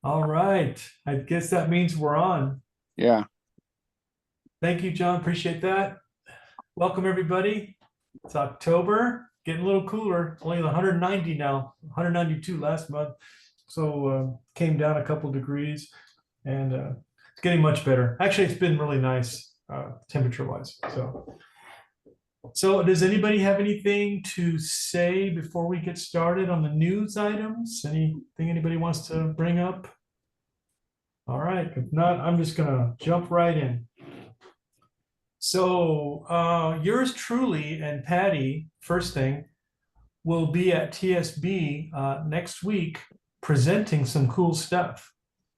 All right. I guess that means we're on. Yeah. Thank you, John. Appreciate that. Welcome, everybody. It's October, getting a little cooler. It's only 190 now, 192 last month. So came down a couple degrees and it's getting much better. Actually, it's been really nice temperature-wise. So does anybody have anything to say before we get started on the news items? Anything anybody wants to bring up? All right, if not, I'm just gonna jump right in. So yours truly and Patty, first thing, will be at TSB next week presenting some cool stuff.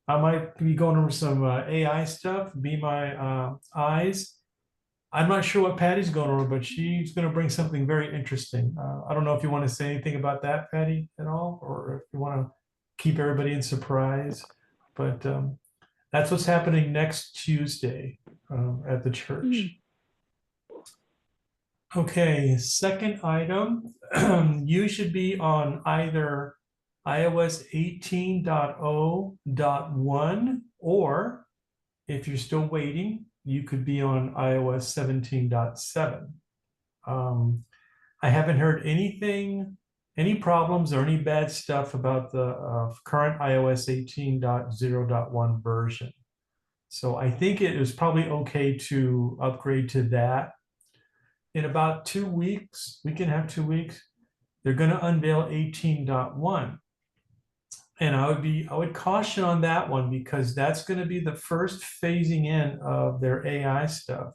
I might be going over some AI stuff, Be My Eyes. I'm not sure what Patty's going over, but she's going to bring something very interesting. I don't know if you want to say anything about that, Patty, at all, or if you want to keep everybody in surprise. But that's what's happening next Tuesday at the church. Okay, second item, you should be on either iOS 18.0.1, or if you're still waiting, you could be on iOS 17.7. I haven't heard anything, any problems or any bad stuff about the current iOS 18.0.1 version. So I think it is probably okay to upgrade to that. In about 2 weeks, we can have 2 weeks, they're going to unveil 18.1. And I would caution on that one because that's going to be the first phasing in of their AI stuff.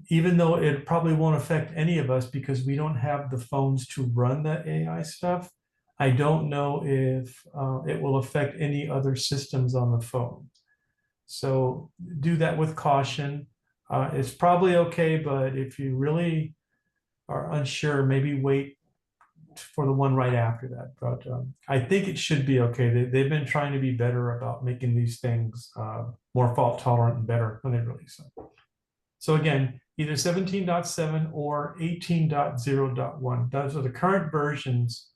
Even though it probably won't affect any of us because we don't have the phones to run that AI stuff, I don't know if it will affect any other systems on the phone. So do that with caution. It's probably okay, but if you really are unsure, maybe wait for the one right after that. But I think it should be okay. They've been trying to be better about making these things more fault tolerant and better when they release them. So again, either 17.7 or 18.0.1. Those are the current versions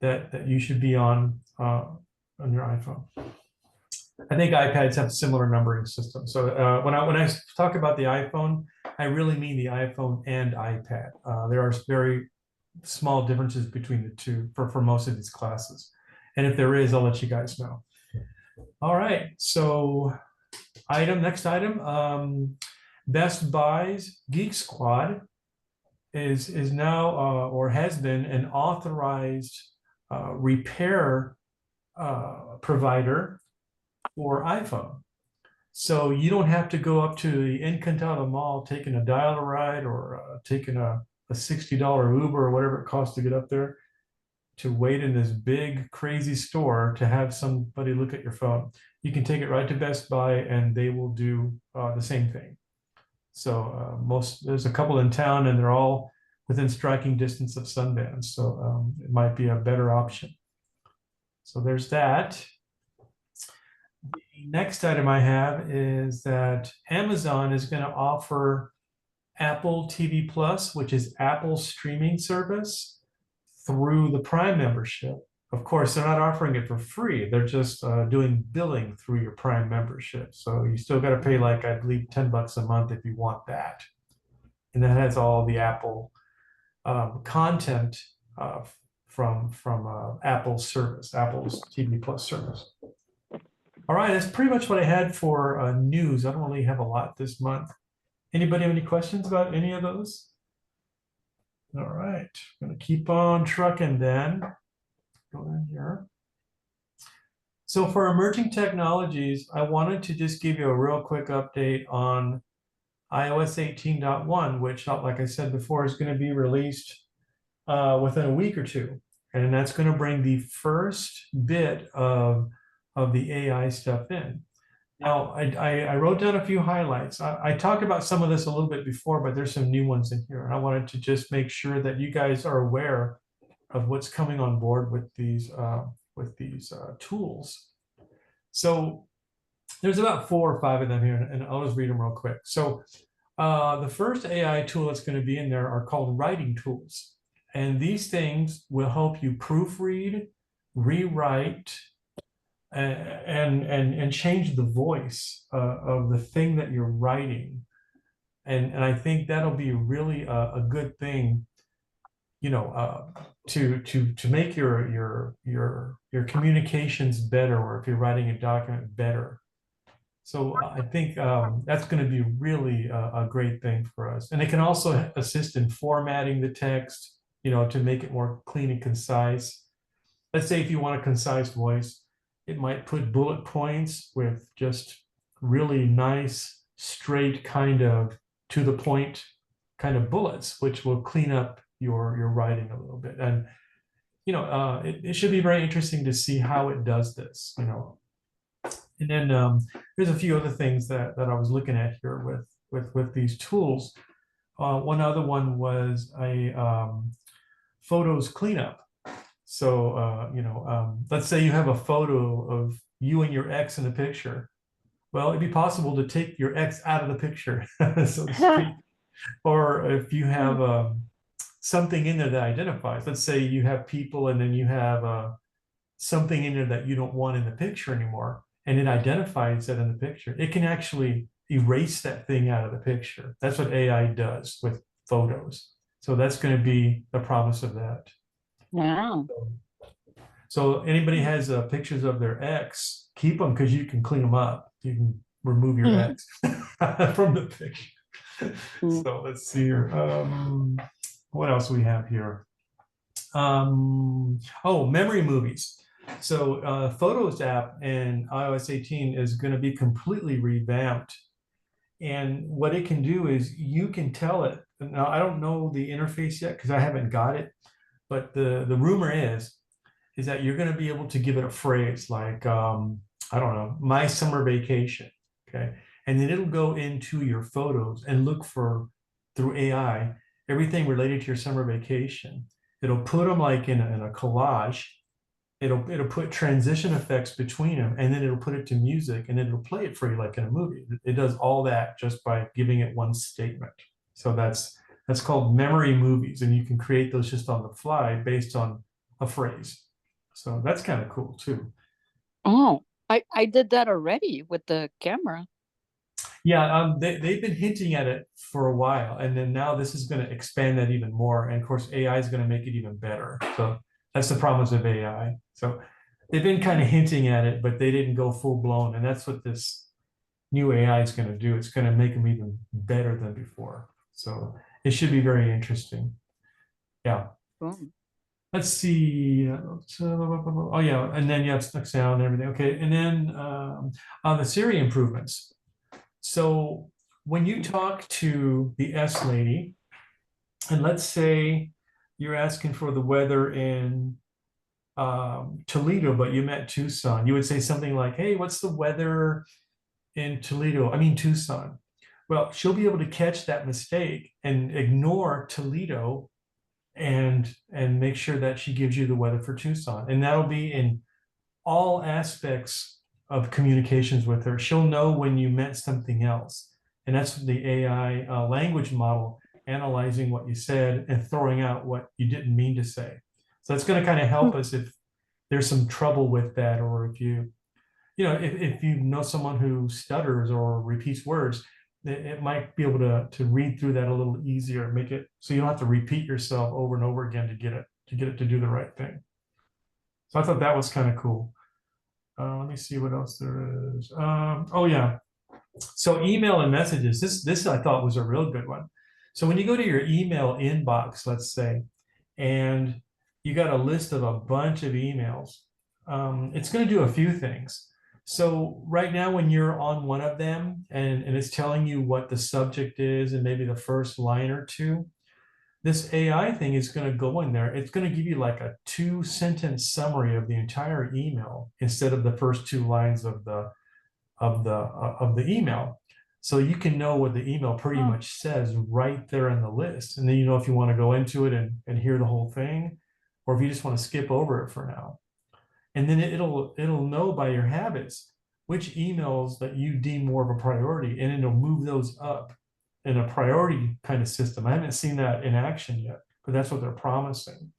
that you should be on your iPhone. I think iPads have similar numbering systems. So when I talk about the iPhone, I really mean the iPhone and iPad. There are very small differences between the two for most of these classes. And if there is, I'll let you guys know. All right, so next item, Best Buy's Geek Squad is now or has been an authorized repair provider for iPhone. So you don't have to go up to the Encantado Mall taking a dial-a-ride or taking a $60 Uber or whatever it costs to get up there to wait in this big crazy store to have somebody look at your phone. You can take it right to Best Buy and they will do the same thing. So there's a couple in town and they're all within striking distance of Sundance. So it might be a better option. So there's that. The next item I have is that Amazon is going to offer Apple TV Plus, which is Apple's streaming service, through the Prime membership. Of course, they're not offering it for free. They're just doing billing through your Prime membership. So you still got to pay, like, I believe, $10 a month if you want that. And that has all the Apple content from Apple's service, Apple's TV Plus service. All right, that's pretty much what I had for news. I don't really have a lot this month. Anybody have any questions about any of those? All right, I'm gonna keep on trucking then. Go in here. So for emerging technologies, I wanted to just give you a real quick update on iOS 18.1, which, like I said before, is going to be released within a week or two. And that's going to bring the first bit of the AI stuff in. Now, I wrote down a few highlights. I talked about some of this a little bit before, but there's some new ones in here. And I wanted to just make sure that you guys are aware of what's coming on board with these tools. So there's about 4 or 5 of them here, and I'll just read them real quick. So the first AI tool that's going to be in there are called writing tools. And these things will help you proofread, rewrite, and change the voice of the thing that you're writing. And I think that'll be really a good thing, you know, to make your communications better, or if you're writing a document better. So I think that's going to be really a great thing for us. And it can also assist in formatting the text, you know, to make it more clean and concise. Let's say if you want a concise voice, it might put bullet points with just really nice, straight kind of to the point kind of bullets, which will clean up your writing a little bit. And you know, it should be very interesting to see how it does this. You know, and then there's a few other things that I was looking at here with these tools. One other one was a photos cleanup. So you know, let's say you have a photo of you and your ex in a picture. Well, it'd be possible to take your ex out of the picture, so to speak. Or if you have something in there that identifies, let's say you have people and then you have something in there that you don't want in the picture anymore, and it identifies that in the picture, it can actually erase that thing out of the picture. That's what AI does with photos. So that's going to be the promise of that. Wow. So anybody has pictures of their ex, keep them because you can clean them up. You can remove your ex from the picture. So let's see here. What else we have here? Oh, memory movies. So Photos app in iOS 18 is going to be completely revamped. And what it can do is you can tell it. Now, I don't know the interface yet because I haven't got it. But the rumor is that you're going to be able to give it a phrase like, I don't know, my summer vacation. Okay. And then it'll go into your photos and look for, through AI, everything related to your summer vacation. It'll put them like in a collage. It'll put transition effects between them, and then it'll put it to music, and then it'll play it for you like in a movie. It does all that just by giving it one statement. So that's called memory movies, and you can create those just on the fly based on a phrase. So that's kind of cool too. Oh, I did that already with the camera. Yeah, they've been hinting at it for a while, and then now this is going to expand that even more. And of course, AI is going to make it even better. So that's the promise of AI. So they've been kind of hinting at it, but they didn't go full blown. And that's what this new AI is going to do. It's going to make them even better than before. So it should be very interesting. Yeah. Oh. Let's see. Oh yeah, and then you have sound and everything. Okay, and then on the Siri improvements. So when you talk to the S lady, and let's say you're asking for the weather in Toledo, but you meant Tucson, you would say something like, "Hey, what's the weather in Toledo? I mean Tucson." Well, she'll be able to catch that mistake and ignore Toledo and make sure that she gives you the weather for Tucson. And that'll be in all aspects of communications with her. She'll know when you meant something else. And that's the AI language model analyzing what you said and throwing out what you didn't mean to say. So it's going to kind of help us if there's some trouble with that, or if you know, if you know someone who stutters or repeats words, it might be able to read through that a little easier, make it so you don't have to repeat yourself over and over again to get it to do the right thing. So I thought that was kind of cool. Let me see what else there is. Oh yeah. So email and messages. This I thought was a real good one. So when you go to your email inbox, let's say, and you got a list of a bunch of emails, it's going to do a few things. So right now, when you're on one of them and it's telling you what the subject is and maybe the first line or two, this AI thing is going to go in there. It's going to give you like a 2 sentence summary of the entire email instead of the first 2 lines of the email. So you can know what the email pretty much says right there in the list. And then you know if you want to go into it and hear the whole thing, or if you just want to skip over it for now. And then it'll know by your habits which emails that you deem more of a priority, and it'll move those up in a priority kind of system. I haven't seen that in action yet. but that's what they're promising.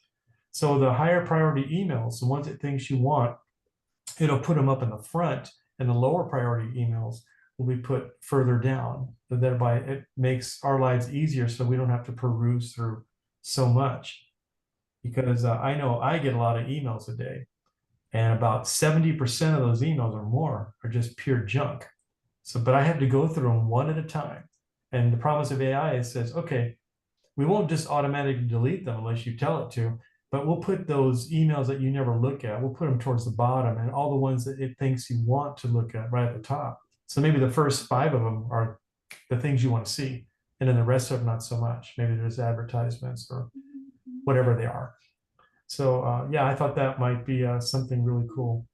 So the higher priority emails, the ones it thinks you want, it'll put them up in the front, and the lower priority emails will be put further down. So thereby it makes our lives easier so we don't have to peruse through so much. Because I know I get a lot of emails a day, and about 70% of those emails or more are just pure junk. So, but I have to go through them one at a time. And the promise of AI is says, okay, we won't just automatically delete them unless you tell it to, but we'll put those emails that you never look at, we'll put them towards the bottom, and all the ones that it thinks you want to look at right at the top. So maybe the first 5 of them are the things you want to see, and then the rest of them not so much. Maybe there's advertisements or whatever they are. So yeah, I thought that might be something really cool.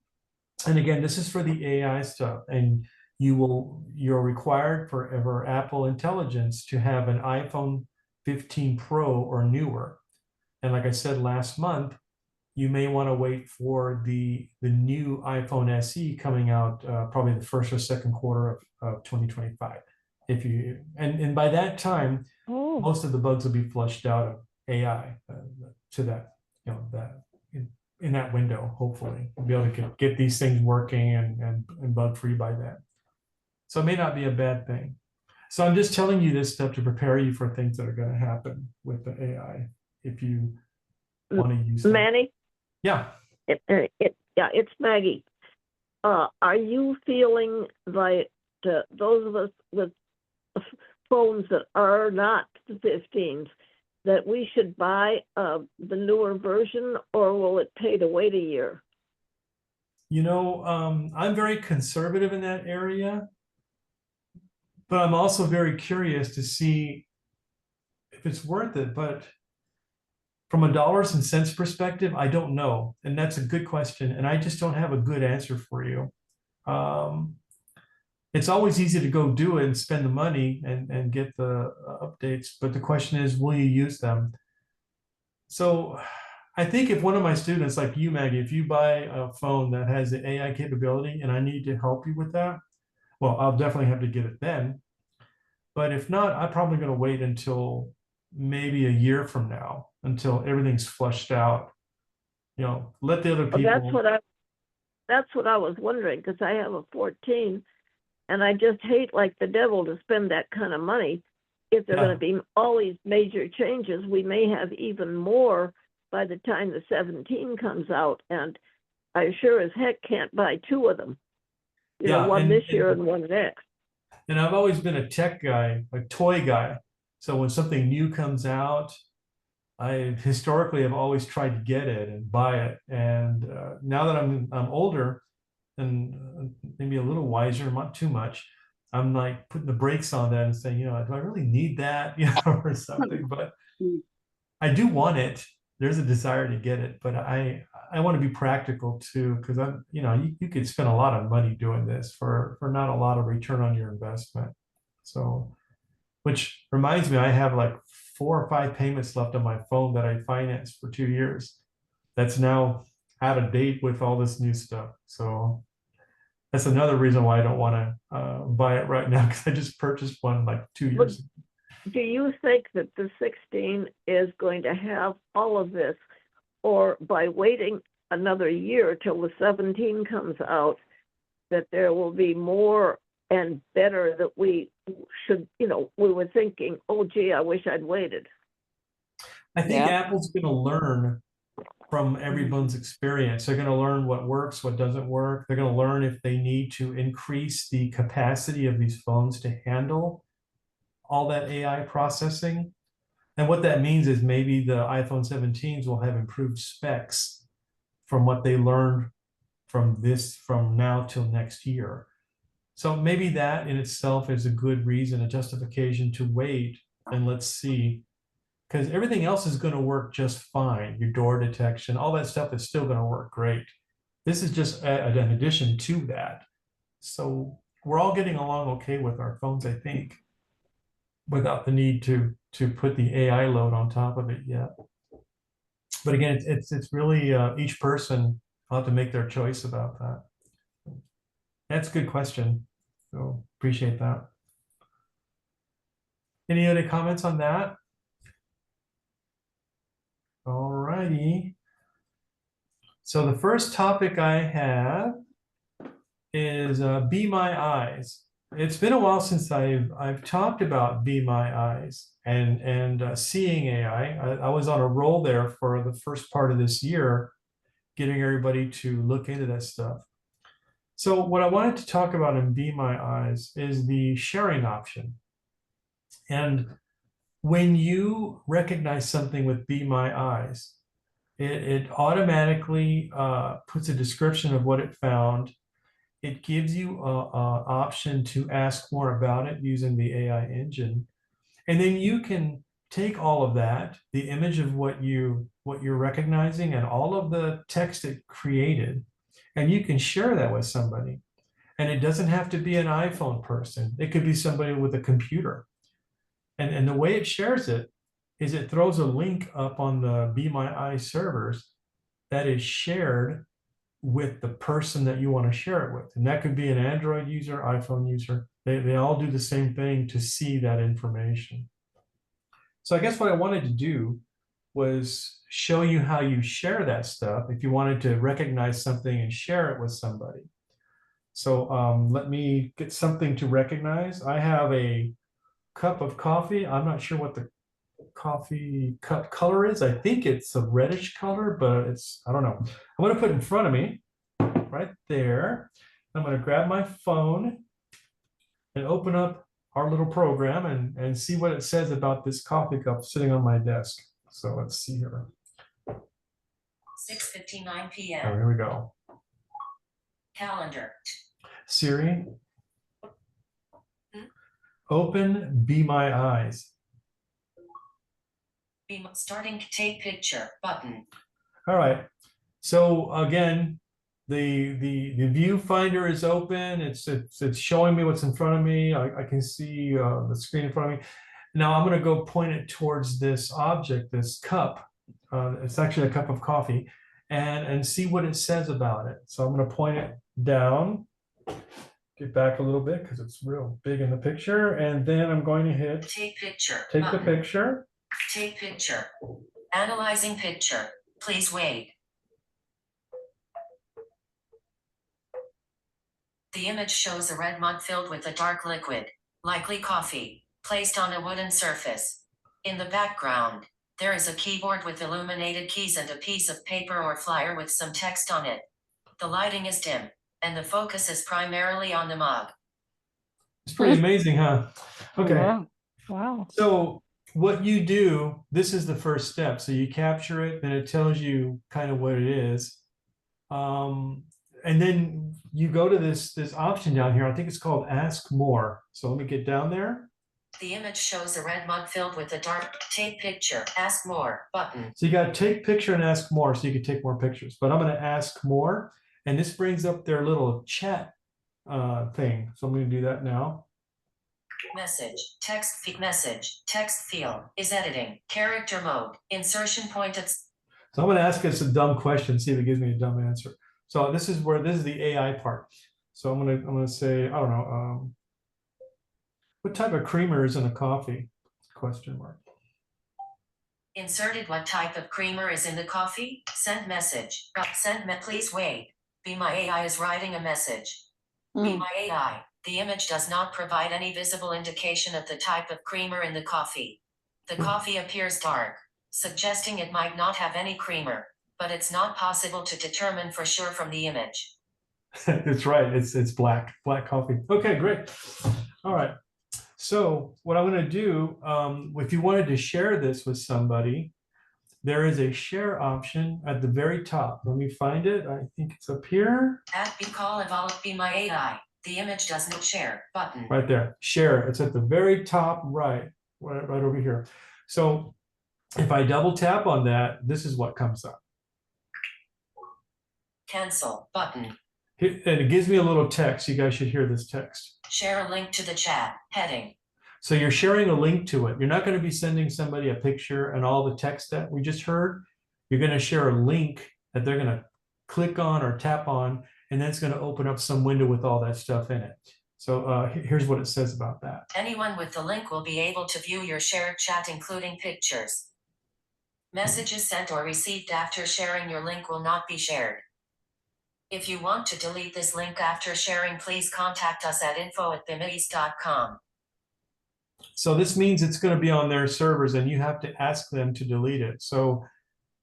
And again, this is for the AI stuff, and you're required for Apple Intelligence to have an iPhone 15 Pro or newer. And like I said last month, you may want to wait for the new iPhone SE coming out probably the first or second quarter of 2025. If you and by that time, Oh, most of the bugs will be flushed out of AI to that, that in that window. Hopefully, we'll be able to get these things working and bug free by then. So it may not be a bad thing. So I'm just telling you this stuff to prepare you for things that are going to happen with the AI if you want to use them. Manny, Yeah. yeah, it's Maggie. Are you feeling like those of us with phones that are not the 15s that we should buy the newer version, or will it pay to wait a year? I'm very conservative in that area, but I'm also very curious to see if it's worth it. But from a dollars and cents perspective, I don't know. And that's a good question. And I just don't have a good answer for you. It's always easy to go do it and spend the money and get the updates. But the question is, will you use them? So I think if one of my students, like you, Maggie, if you buy a phone that has the AI capability and I need to help you with that, well, I'll definitely have to get it then. But if not, I'm probably going to wait until maybe a year from now until everything's flushed out. Let the other Well, people. that's what I was wondering, because I have a 14, and I just hate like the devil to spend that kind of money. If there are going to be all these major changes, we may have even more by the time the 17 comes out, and I sure as heck can't buy 2 of them. One this year and one next. And I've always been a tech guy, a toy guy. So when something new comes out, I historically have always tried to get it and buy it. And now that I'm older and maybe a little wiser, not too much, I'm like putting the brakes on that and saying, do I really need that, or something? But I do want it. There's a desire to get it, but I want to be practical too, because you could spend a lot of money doing this for not a lot of return on your investment. So, which reminds me, I have like 4 or 5 payments left on my phone that I financed for 2 years. That's now out of date with all this new stuff. So that's another reason why I don't want to buy it right now, because I just purchased one like 2 years ago. Do you think that the 16 is going to have all of this, or by waiting another year till the 17 comes out, that there will be more and better that we should, we were thinking, oh, gee, I wish I'd waited? I think Apple's going to learn from everyone's experience. They're going to learn what works, what doesn't work. They're going to learn if they need to increase the capacity of these phones to handle all that AI processing. And what that means is maybe the iPhone 17s will have improved specs from what they learned from now till next year. So maybe that in itself is a good reason, a justification to wait and let's see, because everything else is going to work just fine. Your door detection, all that stuff is still going to work great. This is just an addition to that. So we're all getting along okay with our phones, I think, without the need to put the AI load on top of it yet. But again, it's really each person will have to make their choice about that. That's a good question. So appreciate that. Any other comments on that? All righty. So the first topic I have is Be My Eyes. It's been a while since I've talked about Be My Eyes and seeing AI. I was on a roll there for the first part of this year, getting everybody to look into that stuff. So what I wanted to talk about in Be My Eyes is the sharing option. And when you recognize something with Be My Eyes, it automatically puts a description of what it found. It gives you an option to ask more about it using the AI engine. And then you can take all of that, the image of what you're recognizing and all of the text it created, and you can share that with somebody. And it doesn't have to be an iPhone person. It could be somebody with a computer. And the way it shares it is it throws a link up on the Be My Eyes servers that is shared with the person that you want to share it with. And that could be an Android user, iPhone user. They all do the same thing to see that information. So I guess what I wanted to do was show you how you share that stuff if you wanted to recognize something and share it with somebody. So let me get something to recognize. I have a cup of coffee. I'm not sure what the coffee cup color is. I think it's a reddish color, but I don't know. I'm going to put it in front of me right there. I'm going to grab my phone and open up our little program and see what it says about this coffee cup sitting on my desk. So let's see here. 6:59 Oh, p.m. here we go. Calendar. Siri, open Be My Eyes. Starting take picture button. All right. So again, the viewfinder is open. It's showing me what's in front of me. I can see the screen in front of me. Now I'm going to go point it towards this object, this cup. It's actually a cup of coffee, and see what it says about it. So I'm going to point it down. Get back a little bit because it's real big in the picture, and then I'm going to hit Take picture. take button. the picture. Take picture. Analyzing picture. Please wait. The image shows a red mug filled with a dark liquid, likely coffee, placed on a wooden surface. In the background, there is a keyboard with illuminated keys and a piece of paper or flyer with some text on it. The lighting is dim, and the focus is primarily on the mug. It's pretty amazing, huh? Okay. Yeah. Wow. So what you do, this is the first step. So you capture it, then it tells you kind of what it is. And then you go to this option down here. I think it's called Ask More. So let me get down there. The image shows a red mug filled with a dark take picture, ask more button. So you got to take picture and ask more so you can take more pictures. But I'm going to ask more. And this brings up their little chat thing. So I'm going to do that now. Message, message, text field is editing, character mode, insertion point. So I'm going to ask us a dumb question, see if it gives me a dumb answer. So this is the AI part. So I'm going to say, I don't know, what type of creamer is in a coffee? Question mark. Inserted what type of creamer is in the coffee? Send message. Please wait. Be My AI is writing a message. Be My AI. The image does not provide any visible indication of the type of creamer in the coffee. The coffee appears dark, suggesting it might not have any creamer, but it's not possible to determine for sure from the image. That's right. It's black coffee. Okay, great. All right. So what I'm going to do, if you wanted to share this with somebody, there is a share option at the very top. Let me find it. I think it's up here. Be My AI. The image does not share button. Right there. Share. It's at the very top right over here. So if I double tap on that, this is what comes up. Cancel button. And it gives me a little text. You guys should hear this text. Share a link to the chat heading. So you're sharing a link to it. You're not going to be sending somebody a picture and all the text that we just heard. You're going to share a link that they're going to click on or tap on, and then it's going to open up some window with all that stuff in it. So here's what it says about that. Anyone with the link will be able to view your shared chat, including pictures. Messages sent or received after sharing your link will not be shared. If you want to delete this link after sharing, please contact us at info@bimities.com. So this means it's going to be on their servers and you have to ask them to delete it. So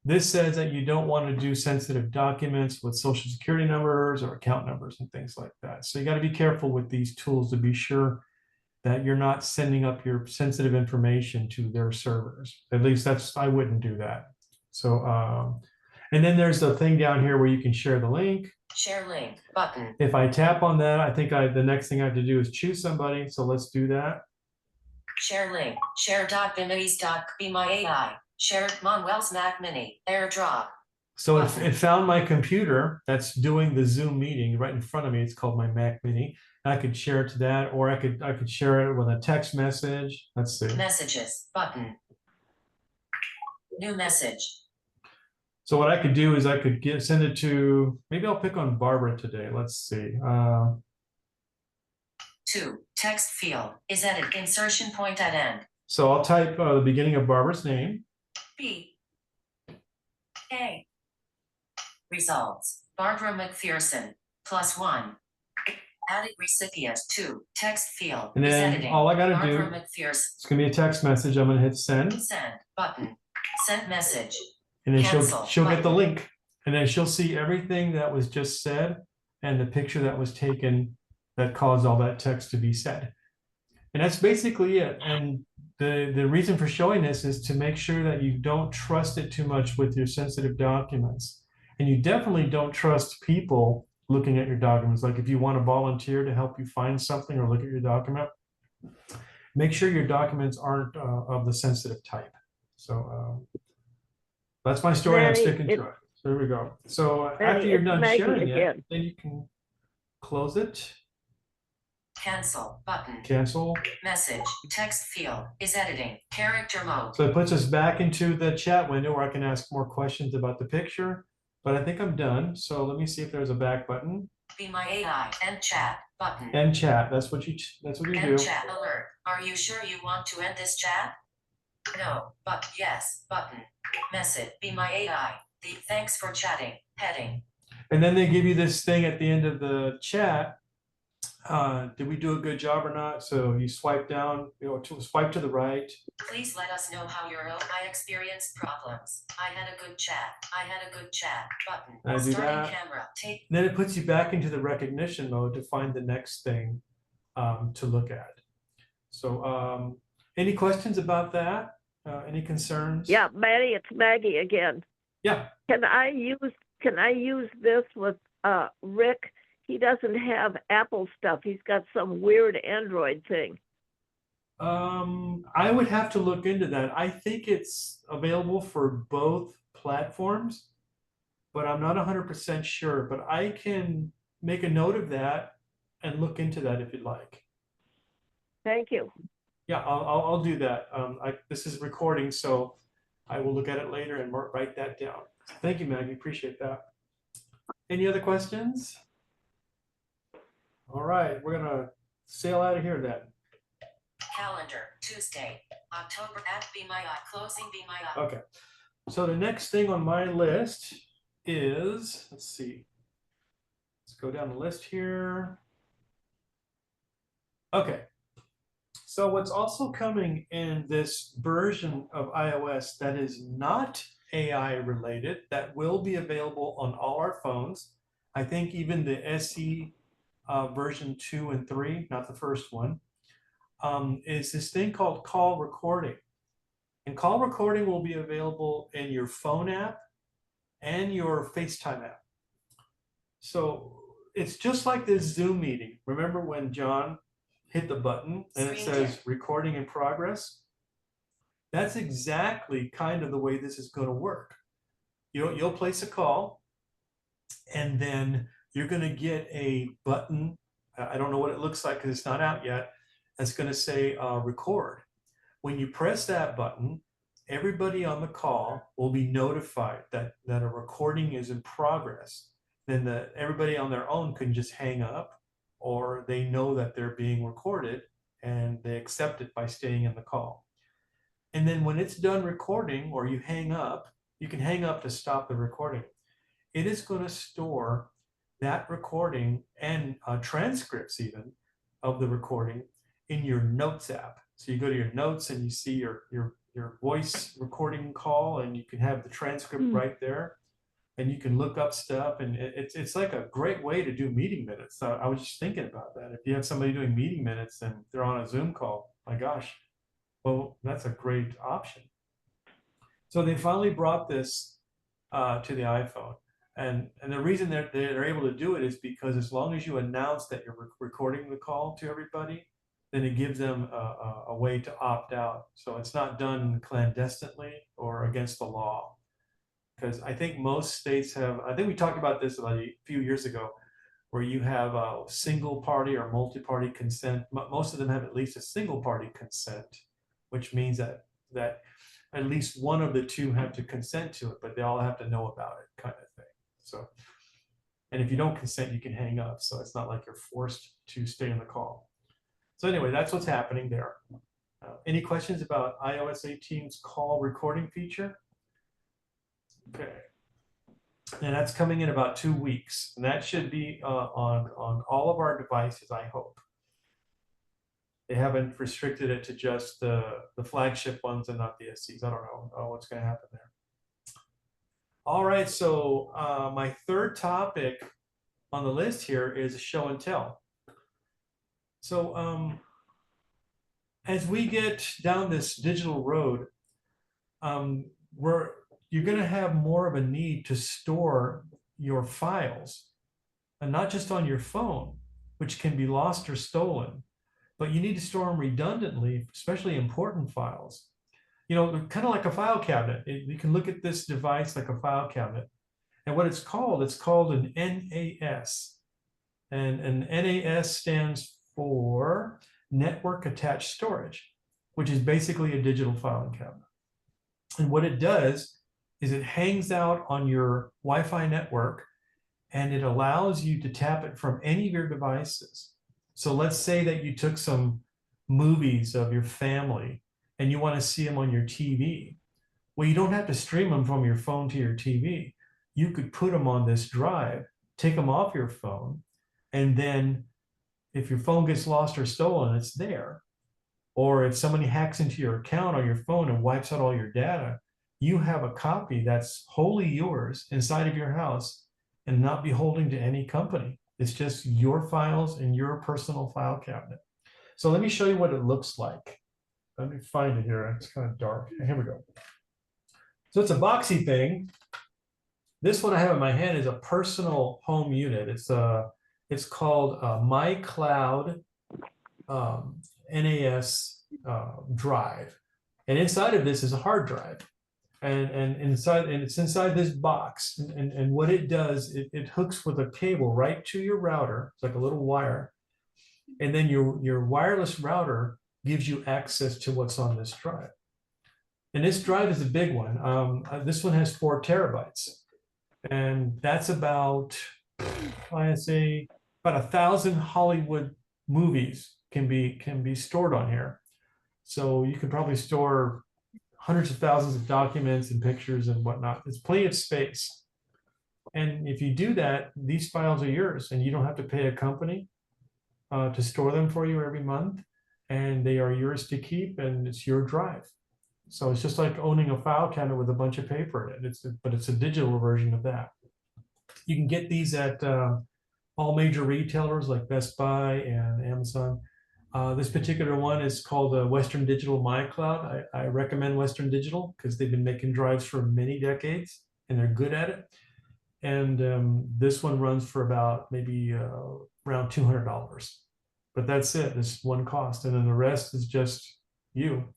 this says that you don't want to do sensitive documents with social security numbers or account numbers and things like that. So you got to be careful with these tools to be sure that you're not sending up your sensitive information to their servers. At least I wouldn't do that. So, and then there's the thing down here where you can share the link. Share link button. If I tap on that, I think the next thing I have to do is choose somebody. So let's do that. Share link. Share.bimities.be my AI. Share Manuel's Mac Mini. AirDrop. So it found my computer that's doing the Zoom meeting right in front of me. It's called my Mac Mini. I could share it to that, or I could share it with a text message. Let's see. Messages button. New message. So what I could do is I could send it to, maybe I'll pick on Barbara today. Let's see. 2. Text field is edit. Insertion point at end. So I'll type the beginning of Barbara's name. B. A. Results. Barbara McPherson. +1. Added recipient 2. Text field And is then editing. all I got to do, Barbara McPherson. it's going to be a text message. I'm going to hit send. Send button. Send message. And then Cancel she'll get the button. link. And then she'll see everything that was just said and the picture that was taken that caused all that text to be said. And that's basically it. And the reason for showing this is to make sure that you don't trust it too much with your sensitive documents. And you definitely don't trust people looking at your documents. Like if you want to volunteer to help you find something or look at your document, make sure your documents aren't of the sensitive type. So that's my story. I'm sticking to it. So here we go. So after you're done sharing it, then you can close it. Cancel button. Cancel. Message. Text field is editing. Character mode. So it puts us back into the chat window where I can ask more questions about the picture. But I think I'm done. So let me see if there's a back button. Be my AI. End chat button. End chat. That's what you do. End chat alert. Are you sure you want to end this chat? No, but yes button. Message. Be my AI. Thanks for chatting. Heading. And then they give you this thing at the end of the chat. Did we do a good job or not? So you swipe down, swipe to the right. Please let us know how I experienced problems. I had a good chat. I had a good chat button. I do Starting that. camera. Then it puts you back into the recognition mode to find the next thing to look at. So any questions about that? Any concerns? Yeah, Maddie, it's Maggie again. Yeah. Can I use this with Rick? He doesn't have Apple stuff. He's got some weird Android thing. I would have to look into that. I think it's available for both platforms, but I'm not 100% sure. But I can make a note of that and look into that if you'd like. Thank you. Yeah, I'll do that. This is recording, so I will look at it later and write that down. Thank you, Maggie. Appreciate that. Any other questions? All right, we're gonna sail out of here then. Calendar, Tuesday, October at Be My Eye, closing Be My Eye. Okay, so the next thing on my list is, let's see. Let's go down the list here. Okay, so what's also coming in this version of iOS that is not AI related, that will be available on all our phones. I think even the SE version 2 and 3, not the first one, is this thing called call recording. And call recording will be available in your phone app and your FaceTime app. So it's just like this Zoom meeting. Remember when John hit the button and it says recording in progress? That's exactly kind of the way this is going to work. You'll place a call, and then you're going to get a button. I don't know what it looks like because it's not out yet. That's going to say record. When you press that button, everybody on the call will be notified that a recording is in progress. Then everybody on their own can just hang up, or they know that they're being recorded and they accept it by staying in the call. And then when it's done recording or you hang up, you can hang up to stop the recording. It is going to store that recording and transcripts even of the recording in your notes app. So you go to your notes and you see your voice recording call, and you can have the transcript right there, and you can look up stuff, and it's like a great way to do meeting minutes. So I was just thinking about that. If you have somebody doing meeting minutes and they're on a Zoom call, my gosh, well, that's a great option. So they finally brought this to the iPhone. And the reason they're able to do it is because as long as you announce that you're recording the call to everybody, then it gives them a way to opt out. So it's not done clandestinely or against the law. Because I think most states have, I think we talked about this about a few years ago, where you have a single party or multi-party consent. Most of them have at least a single party consent, which means that at least one of the two have to consent to it, but they all have to know about it, kind of thing. So, and if you don't consent, you can hang up. So it's not like you're forced to stay on the call. So anyway, that's what's happening there. Any questions about iOS 18's call recording feature? Okay. And that's coming in about 2 weeks. And that should be on all of our devices, I hope. They haven't restricted it to just the flagship ones and not the SEs. I don't know what's going to happen there. All right, so my third topic on the list here is show and tell. So as we get down this digital road, you're going to have more of a need to store your files, and not just on your phone, which can be lost or stolen, but you need to store them redundantly, especially important files. You know, kind of like a file cabinet. You can look at this device like a file cabinet. And what it's called an NAS. And an NAS stands for Network Attached Storage, which is basically a digital filing cabinet. And what it does is it hangs out on your Wi-Fi network, and it allows you to tap it from any of your devices. So let's say that you took some movies of your family and you want to see them on your TV. Well, you don't have to stream them from your phone to your TV. You could put them on this drive, take them off your phone, and then if your phone gets lost or stolen, it's there. Or if somebody hacks into your account on your phone and wipes out all your data, you have a copy that's wholly yours inside of your house and not beholden to any company. It's just your files in your personal file cabinet. So let me show you what it looks like. Let me find it here. It's kind of dark. Here we go. So it's a boxy thing. This one I have in my hand is a personal home unit. It's called My Cloud NAS drive, and inside of this is a hard drive, and it's inside this box. And what it does, it hooks with a cable right to your router. It's like a little wire, and then your wireless router gives you access to what's on this drive. And this drive is a big one. This one has 4 terabytes, and that's about, I say, about 1,000 Hollywood movies can be stored on here. So you can probably store hundreds of thousands of documents and pictures and whatnot. It's plenty of space. And if you do that, these files are yours, and you don't have to pay a company to store them for you every month. And they are yours to keep, and it's your drive. So it's just like owning a file cabinet with a bunch of paper in it. But it's a digital version of that. You can get these at all major retailers like Best Buy and Amazon. This particular one is called Western Digital MyCloud. I recommend Western Digital because they've been making drives for many decades and they're good at it. And this one runs for about maybe around $200. But that's it. It's one cost. And then the rest is just you.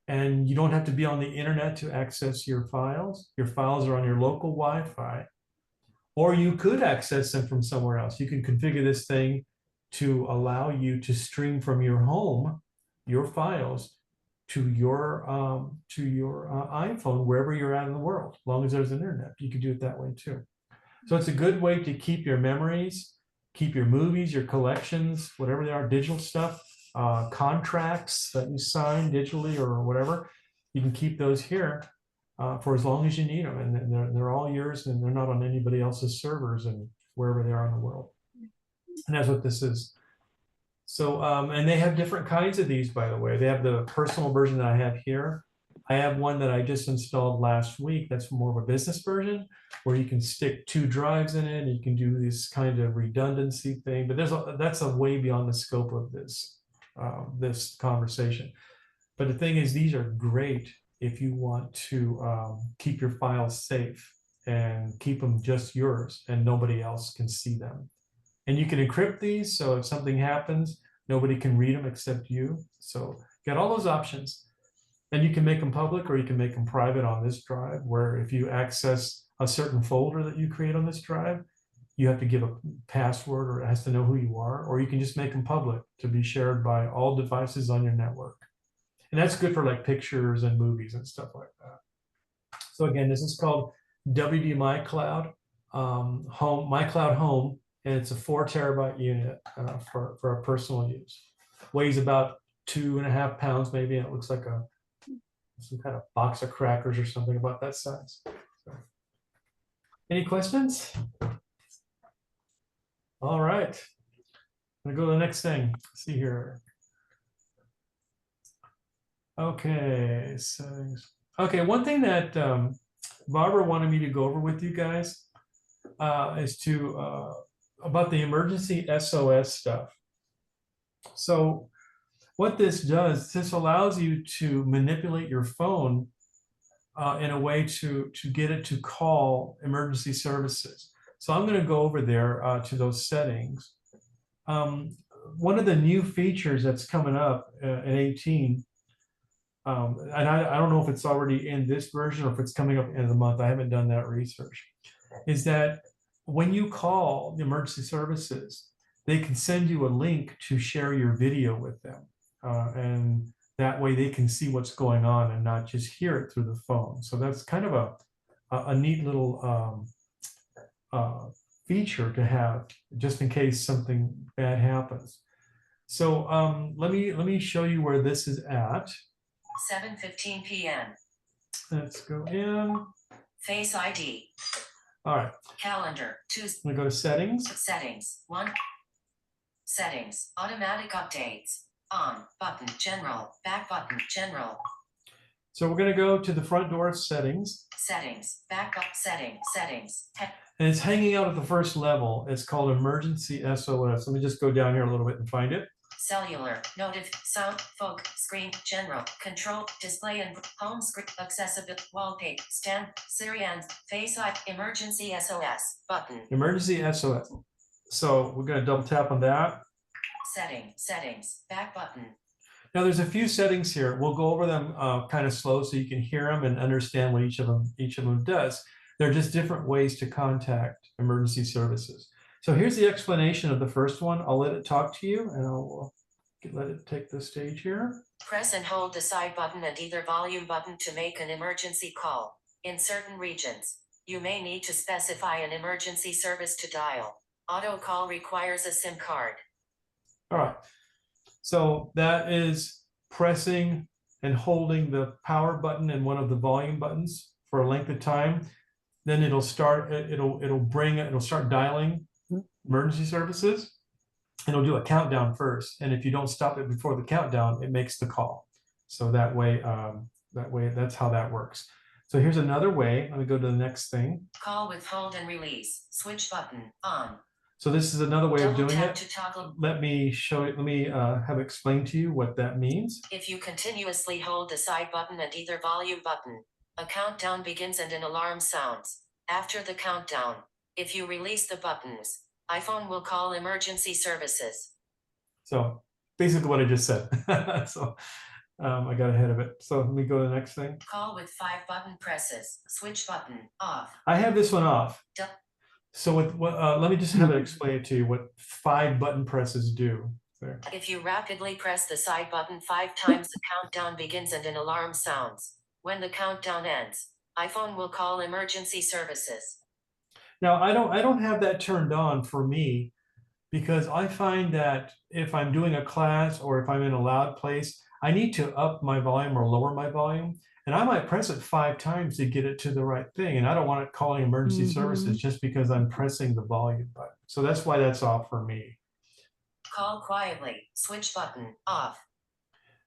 And you don't have to be on the internet to access your files. Your files are on your local Wi-Fi. Or you could access them from somewhere else. You can configure this thing to allow you to stream from your home, your files, to your iPhone, wherever you're at in the world. As long as there's an internet, you could do it that way too. So it's a good way to keep your memories, keep your movies, your collections, whatever they are, digital stuff, contracts that you sign digitally or whatever. you can keep those here for as long as you need them, and they're all yours, and they're not on anybody else's servers and wherever they are in the world. And that's what this is. So, and they have different kinds of these, by the way. They have the personal version that I have here. I have one that I just installed last week. That's more of a business version where you can stick 2 drives in it and you can do this kind of redundancy thing. But that's a way beyond the scope of this conversation. But the thing is, these are great if you want to keep your files safe and keep them just yours and nobody else can see them. And you can encrypt these, so if something happens, nobody can read them except you. So got all those options. And you can make them public or you can make them private on this drive, where if you access a certain folder that you create on this drive, you have to give a password or it has to know who you are, or you can just make them public to be shared by all devices on your network. And that's good for like pictures and movies and stuff like that. So again, this is called WD My Cloud Home, My Cloud Home, and it's a 4 terabyte unit for a personal use. Weighs about 2.5 pounds maybe, and it looks like some kind of box of crackers or something about that size. So, any questions? All right, I'm gonna go to the next thing. Let's see here. Okay, settings. Okay, one thing that Barbara wanted me to go over with you guys is about the emergency SOS stuff. So what this does, this allows you to manipulate your phone in a way to get it to call emergency services. So I'm going to go over there to those settings. One of the new features that's coming up in 18, and I don't know if it's already in this version or if it's coming up in the month, I haven't done that research, is that when you call the emergency services, they can send you a link to share your video with them. And that way they can see what's going on and not just hear it through the phone. So that's kind of a neat little feature to have just in case something bad happens. So let me show you where this is at. 7:15 p.m. Let's go in. Face ID. All right. Calendar. Tuesday. I'm gonna go to settings. Settings. 1. Settings. Automatic updates. On. Button. General. Back button. General. So we're gonna go to the front door of settings. Settings. Back up. Settings. And it's hanging out at the first level. It's called emergency SOS. Let me just go down here a little bit and find it. Cellular, sound, folk, screen, general, control, display and home screen, accessibility, wallpaper, stand, Siri and face ID, emergency SOS, button. Emergency SOS. So we're gonna double tap on that. Settings, back button. Now there's a few settings here. We'll go over them kind of slow so you can hear them and understand what each of them does. They're just different ways to contact emergency services. So here's the explanation of the first one. I'll let it talk to you and I'll let it take the stage here. Press and hold the side button and either volume button to make an emergency call. In certain regions, you may need to specify an emergency service to dial. Auto call requires a SIM card. All right. So that is pressing and holding the power button and one of the volume buttons for a length of time. Then it'll start dialing emergency services, and it'll do a countdown first. And if you don't stop it before the countdown, it makes the call. So that way, that's how that works. So here's another way. Let me go to the next thing. Call with hold and release. Switch button on. So this is another way of doing it. To toggle. Let me show it. Let me have explained to you what that means. If you continuously hold the side button and either volume button, a countdown begins and an alarm sounds. After the countdown, if you release the buttons, iPhone will call emergency services. So basically what I just said. So I got ahead of it. So let me go to the next thing. Call with 5 button presses. Switch button off. I have this one off. Duh. So let me just have it explain it to you what 5 button presses do. There. If you rapidly press the side button 5 times, the countdown begins and an alarm sounds. When the countdown ends, iPhone will call emergency services. Now I don't have that turned on for me because I find that if I'm doing a class or if I'm in a loud place, I need to up my volume or lower my volume. And I might press it 5 times to get it to the right thing. And I don't want it calling emergency services just because I'm pressing the volume button. So that's why that's off for me. Call quietly. Switch button off.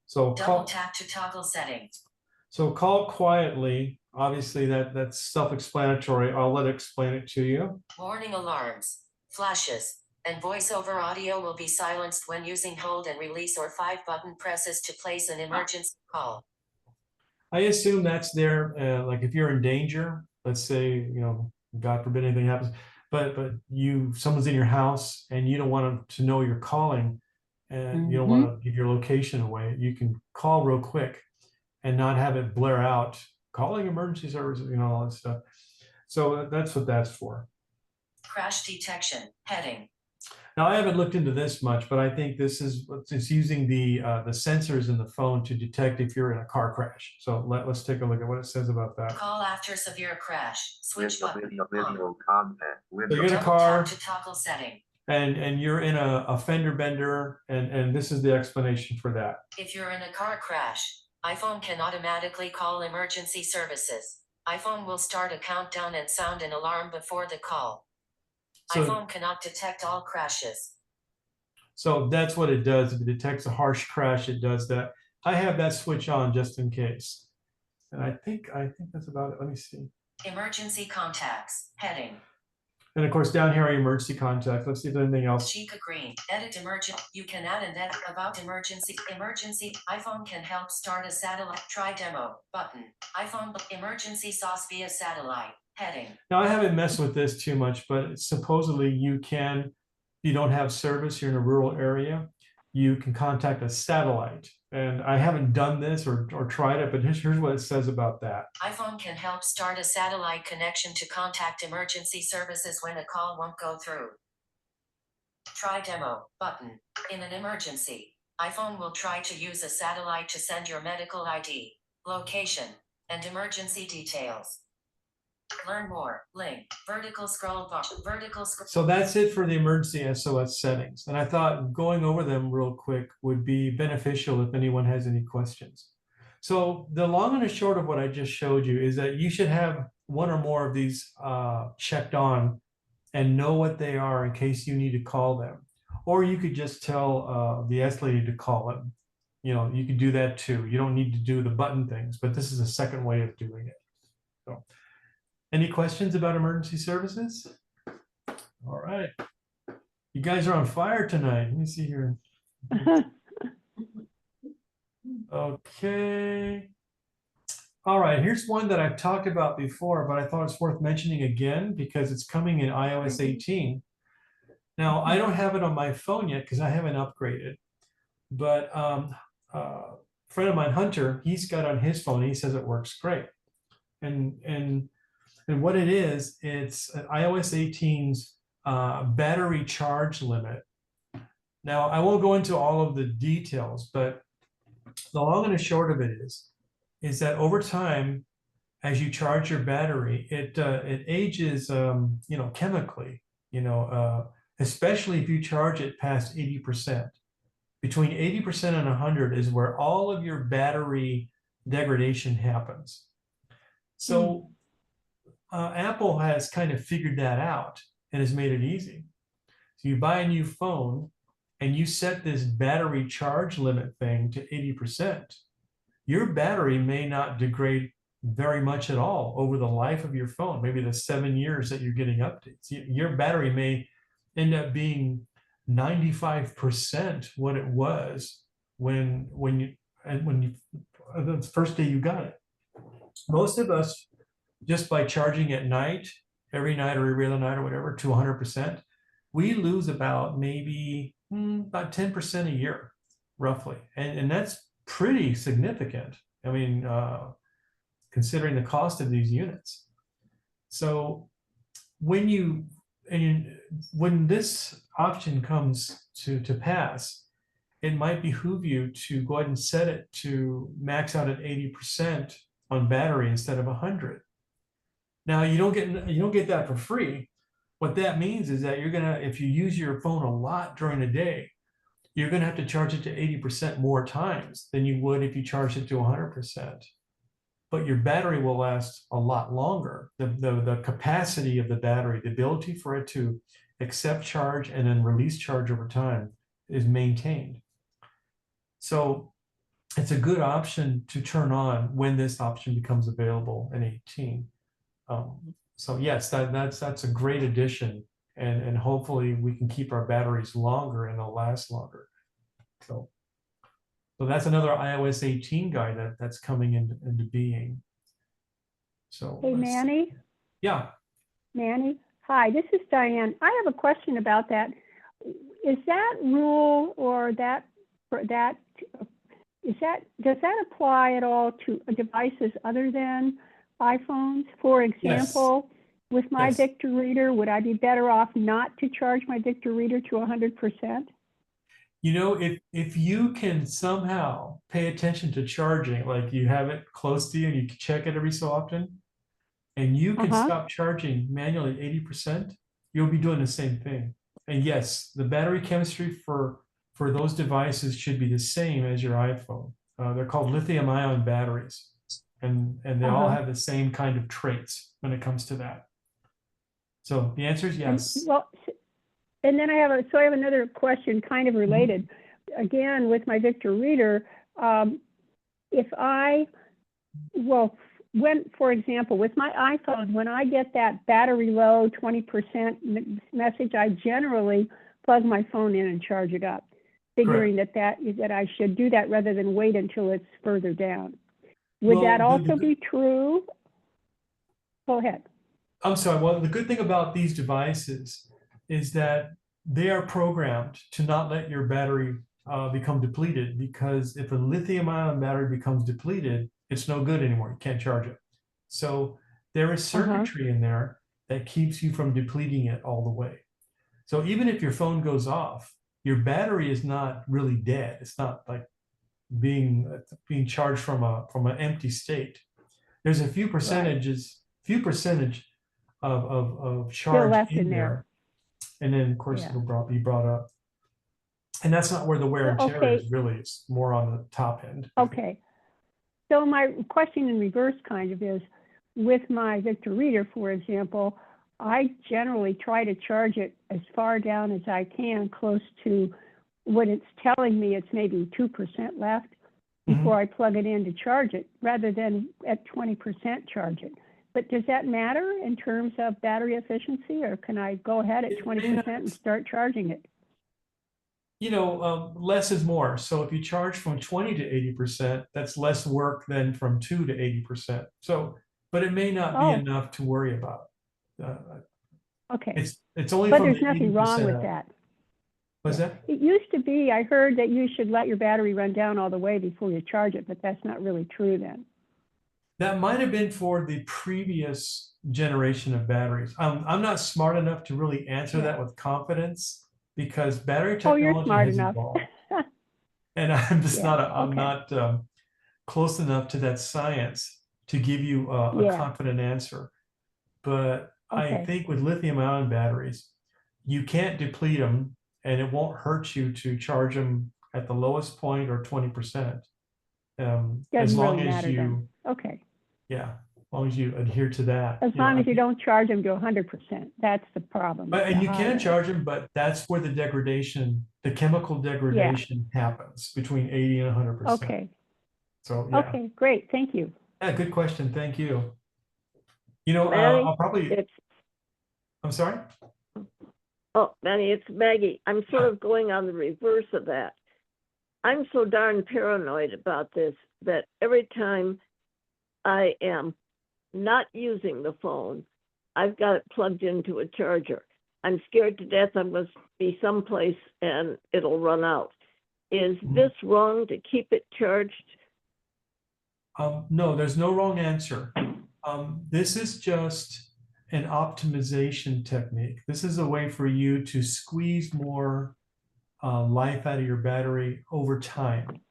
So Double tap to toggle settings. So call quietly. Obviously, that's self-explanatory. I'll let it explain it to you. Warning alarms, flashes, and voiceover audio will be silenced when using hold and release or 5 button presses to place an emergency call. I assume that's there, like if you're in danger, let's say, you know, God forbid anything happens, but someone's in your house and you don't want them to know you're calling, and you don't want to give your location away. You can call real quick and not have it blare out, calling emergency services, you know, all that stuff. So that's what that's for. Crash detection heading. Now, I haven't looked into this much, but I think this is it's using the sensors in the phone to detect if you're in a car crash. So let's take a look at what it says about that. Call after severe crash. Switch button. Video content. So you're in a Double car tap to toggle setting. and you're in a fender bender, and this is the explanation for that. If you're in a car crash, iPhone can automatically call emergency services. iPhone will start a countdown and sound an alarm before the call. So, iPhone cannot detect all crashes. So that's what it does. If it detects a harsh crash, it does that. I have that switch on just in case. And I think that's about it. Let me see. Emergency contacts heading. And of course, down here are emergency contacts. Let's see if there's anything else. Chica Green. Edit emergent. You can add and edit about emergency. Emergency. iPhone can help start a satellite. Try demo button. iPhone emergency sauce via satellite heading. Now, I haven't messed with this too much, but supposedly you can, if you don't have service, you're in a rural area, you can contact a satellite. And I haven't done this or tried it, but here's what it says about that. iPhone can help start a satellite connection to contact emergency services when a call won't go through. Try demo button. In an emergency, iPhone will try to use a satellite to send your medical ID, location, and emergency details. Learn more. Link. Vertical scroll bar. Vertical scroll. So that's it for the emergency SOS settings. And I thought going over them real quick would be beneficial if anyone has any questions. So the long and the short of what I just showed you is that you should have one or more of these checked on and know what they are in case you need to call them. Or you could just tell the S lady to call them. You know, you could do that too. You don't need to do the button things, but this is a second way of doing it. So, any questions about emergency services? All right. You guys are on fire tonight. Let me see here. Okay. All right, here's one that I've talked about before, but I thought it's worth mentioning again because it's coming in iOS 18. Now, I don't have it on my phone yet because I haven't upgraded, but a friend of mine, Hunter, he's got on his phone, he says it works great. And what it is, it's iOS 18's battery charge limit. Now, I won't go into all of the details, but the long and the short of it is that over time, as you charge your battery, it ages, you know, chemically, you know, especially if you charge it past 80%. Between 80% and 100 is where all of your battery degradation happens. So Apple has kind of figured that out and has made it easy. So you buy a new phone and you set this battery charge limit thing to 80%. Your battery may not degrade very much at all over the life of your phone, maybe the 7 years that you're getting updates. Your battery may end up being 95% what it was when you the first day you got it. Most of us, just by charging at night, every night or every other night or whatever, to 100%, we lose about maybe about 10% a year, roughly. And that's pretty significant. I mean, considering the cost of these units. So when this option comes to pass, it might behoove you to go ahead and set it to max out at 80% on battery instead of 100. Now you don't get that for free. What that means is that you're gonna, if you use your phone a lot during the day, you're gonna have to charge it to 80% more times than you would if you charged it to 100%. but your battery will last a lot longer. The capacity of the battery, the ability for it to accept charge and then release charge over time is maintained. So it's a good option to turn on when this option becomes available in 18. So yes, that's a great addition, and hopefully we can keep our batteries longer and they'll last longer. So that's another iOS 18 guide that's coming into being. So Hey, Manny. Yeah. Manny. Hi, this is Diane. I have a question about that. Is that rule or does that apply at all to devices other than iPhones? For example, with my Yes. Victor Reader, would I be better off not to charge my Victor Reader to 100%? You know, if you can somehow pay attention to charging, like you have it close to you and you can check it every so often, and you can stop charging manually at 80%, you'll be doing the same thing. And yes, the battery chemistry for those devices should be the same as your iPhone. They're called lithium-ion batteries, and they all have the same kind of traits when it comes to that. So the answer is yes. And then I have another question kind of related. Again, with my Victor Reader, for example, with my iPhone, when I get that battery low 20% message, I generally plug my phone in and charge it up, figuring that I should do that rather than wait until it's further down. Would that also be true? Go ahead. I'm sorry. Well, the good thing about these devices is that they are programmed to not let your battery become depleted, because if a lithium-ion battery becomes depleted, it's no good anymore. You can't charge it. So there is circuitry in there that keeps you from depleting it all the way. So even if your phone goes off, your battery is not really dead. It's not like being charged from an empty state. There's a few percentage of charge in there. And then, of course, it'll be brought up. And that's not where the wear and tear is, really. It's more on the top end. Okay. So my question in reverse kind of is, with my Victor Reader, for example, I generally try to charge it as far down as I can, close to what it's telling me it's maybe 2% left before I plug it in to charge it, rather than at 20% charge it. But does that matter in terms of battery efficiency, or can I go ahead at 20% and start charging it? You know, less is more. So if you charge from 20 to 80%, that's less work than from 2 to 80%. So, but it may not be enough to worry about. Okay. It's only but from there's the nothing wrong with up. that. What's that? It used to be, I heard that you should let your battery run down all the way before you charge it, but that's not really true then. That might have been for the previous generation of batteries. I'm not smart enough to really answer that with confidence, because battery technology has evolved. And I'm just not close enough to that science to give you a confident answer. But I think with lithium-ion batteries, you can't deplete them, and it won't hurt you to charge them at the lowest point or 20%. As long as you as long as you adhere to that. As long as you don't charge them to 100%, that's the problem. And you can charge them, but that's where the degradation, the chemical degradation happens between 80 and 100%. Okay. So okay, great, thank you. Yeah, good question. Thank you. You know, Manny, I'll probably. I'm sorry. Oh, Manny, it's Maggie. I'm sort of going on the reverse of that. I'm so darn paranoid about this that every time I am not using the phone, I've got it plugged into a charger. I'm scared to death I must be someplace and it'll run out. Is this wrong to keep it charged? No, there's no wrong answer. This is just an optimization technique. This is a way for you to squeeze more life out of your battery over time.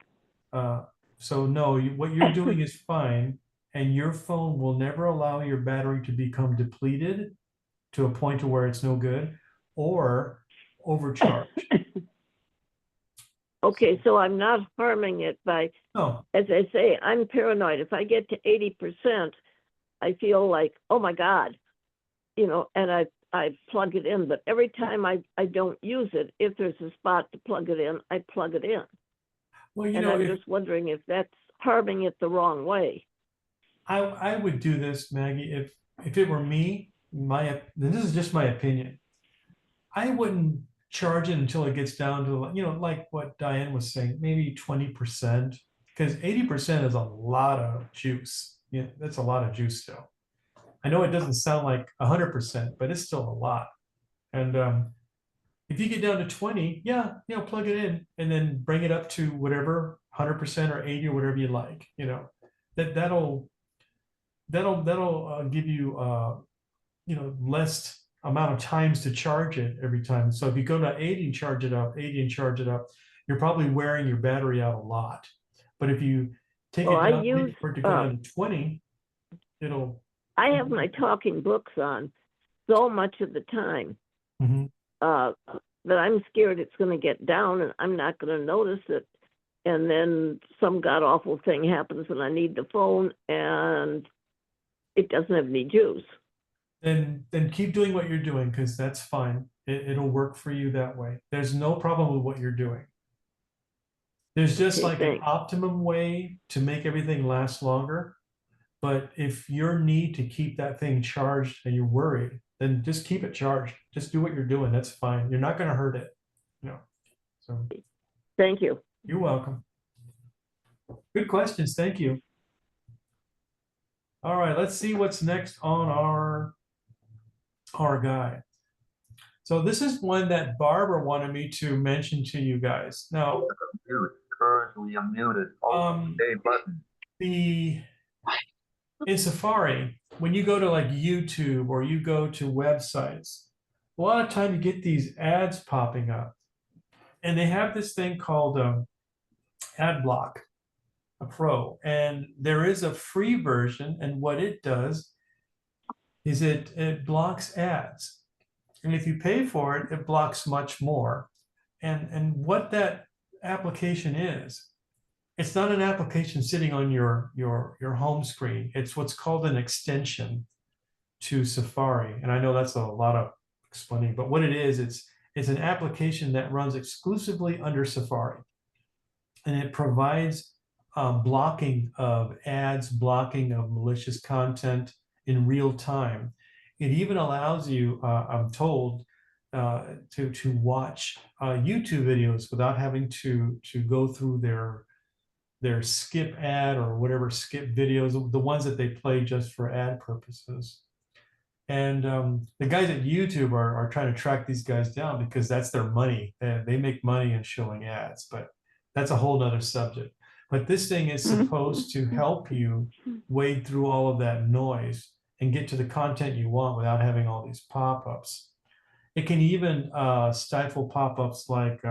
So no, what you're doing is fine, and your phone will never allow your battery to become depleted to a point to where it's no good or overcharged. Okay, so I'm not harming it by, No, as I say, I'm paranoid. If I get to 80%, I feel like, oh my God, and I plug it in. But every time I don't use it, if there's a spot to plug it in, I plug it in. well, And I'm just wondering if that's harming it the wrong way. I would do this, Maggie, if it were me, this is just my opinion. I wouldn't charge it until it gets down to, like what Diane was saying, maybe 20%, because 80% is a lot of juice. Yeah, that's a lot of juice still. I know it doesn't sound like 100%, but it's still a lot. And if you get down to 20, yeah, plug it in and then bring it up to whatever 100% or 80 or whatever you like. That'll give you less amount of times to charge it every time. So if you go to 80 and charge it up, 80 and charge it up, you're probably wearing your battery out a lot. But if you take Well, it I down use, for it to go down to 20, it'll. I have my talking books on so much of the time Mhm. that I'm scared it's going to get down and I'm not going to notice it. And then some god awful thing happens and I need the phone and it doesn't have any juice. Then keep doing what you're doing, because that's fine. It'll work for you that way. There's no problem with what you're doing. There's just Okay, like an thanks. optimum way to make everything last longer. But if your need to keep that thing charged and you're worried, then just keep it charged. Just do what you're doing. That's fine. You're not going to hurt it. So Thank you. you're welcome. Good questions. Thank you. All right, let's see what's next on our guide. So this is one that Barbara wanted me to mention to you guys. Now, currently unmuted. Okay, button. In Safari, when you go to like YouTube or you go to websites, a lot of time you get these ads popping up, and they have this thing called Ad Block Pro, and there is a free version, and what it does is it blocks ads, and if you pay for it, it blocks much more. And what that application is, it's not an application sitting on your home screen. It's what's called an extension to Safari. And I know that's a lot of explaining, but what it is, it's an application that runs exclusively under Safari. And it provides blocking of ads, blocking of malicious content in real time. It even allows you, I'm told, to watch YouTube videos without having to go through their skip ad or whatever skip videos, the ones that they play just for ad purposes. And the guys at YouTube are trying to track these guys down because that's their money. They make money in showing ads, but that's a whole nother subject. But this thing is supposed to help you wade through all of that noise and get to the content you want without having all these pop-ups. It can even stifle pop-ups like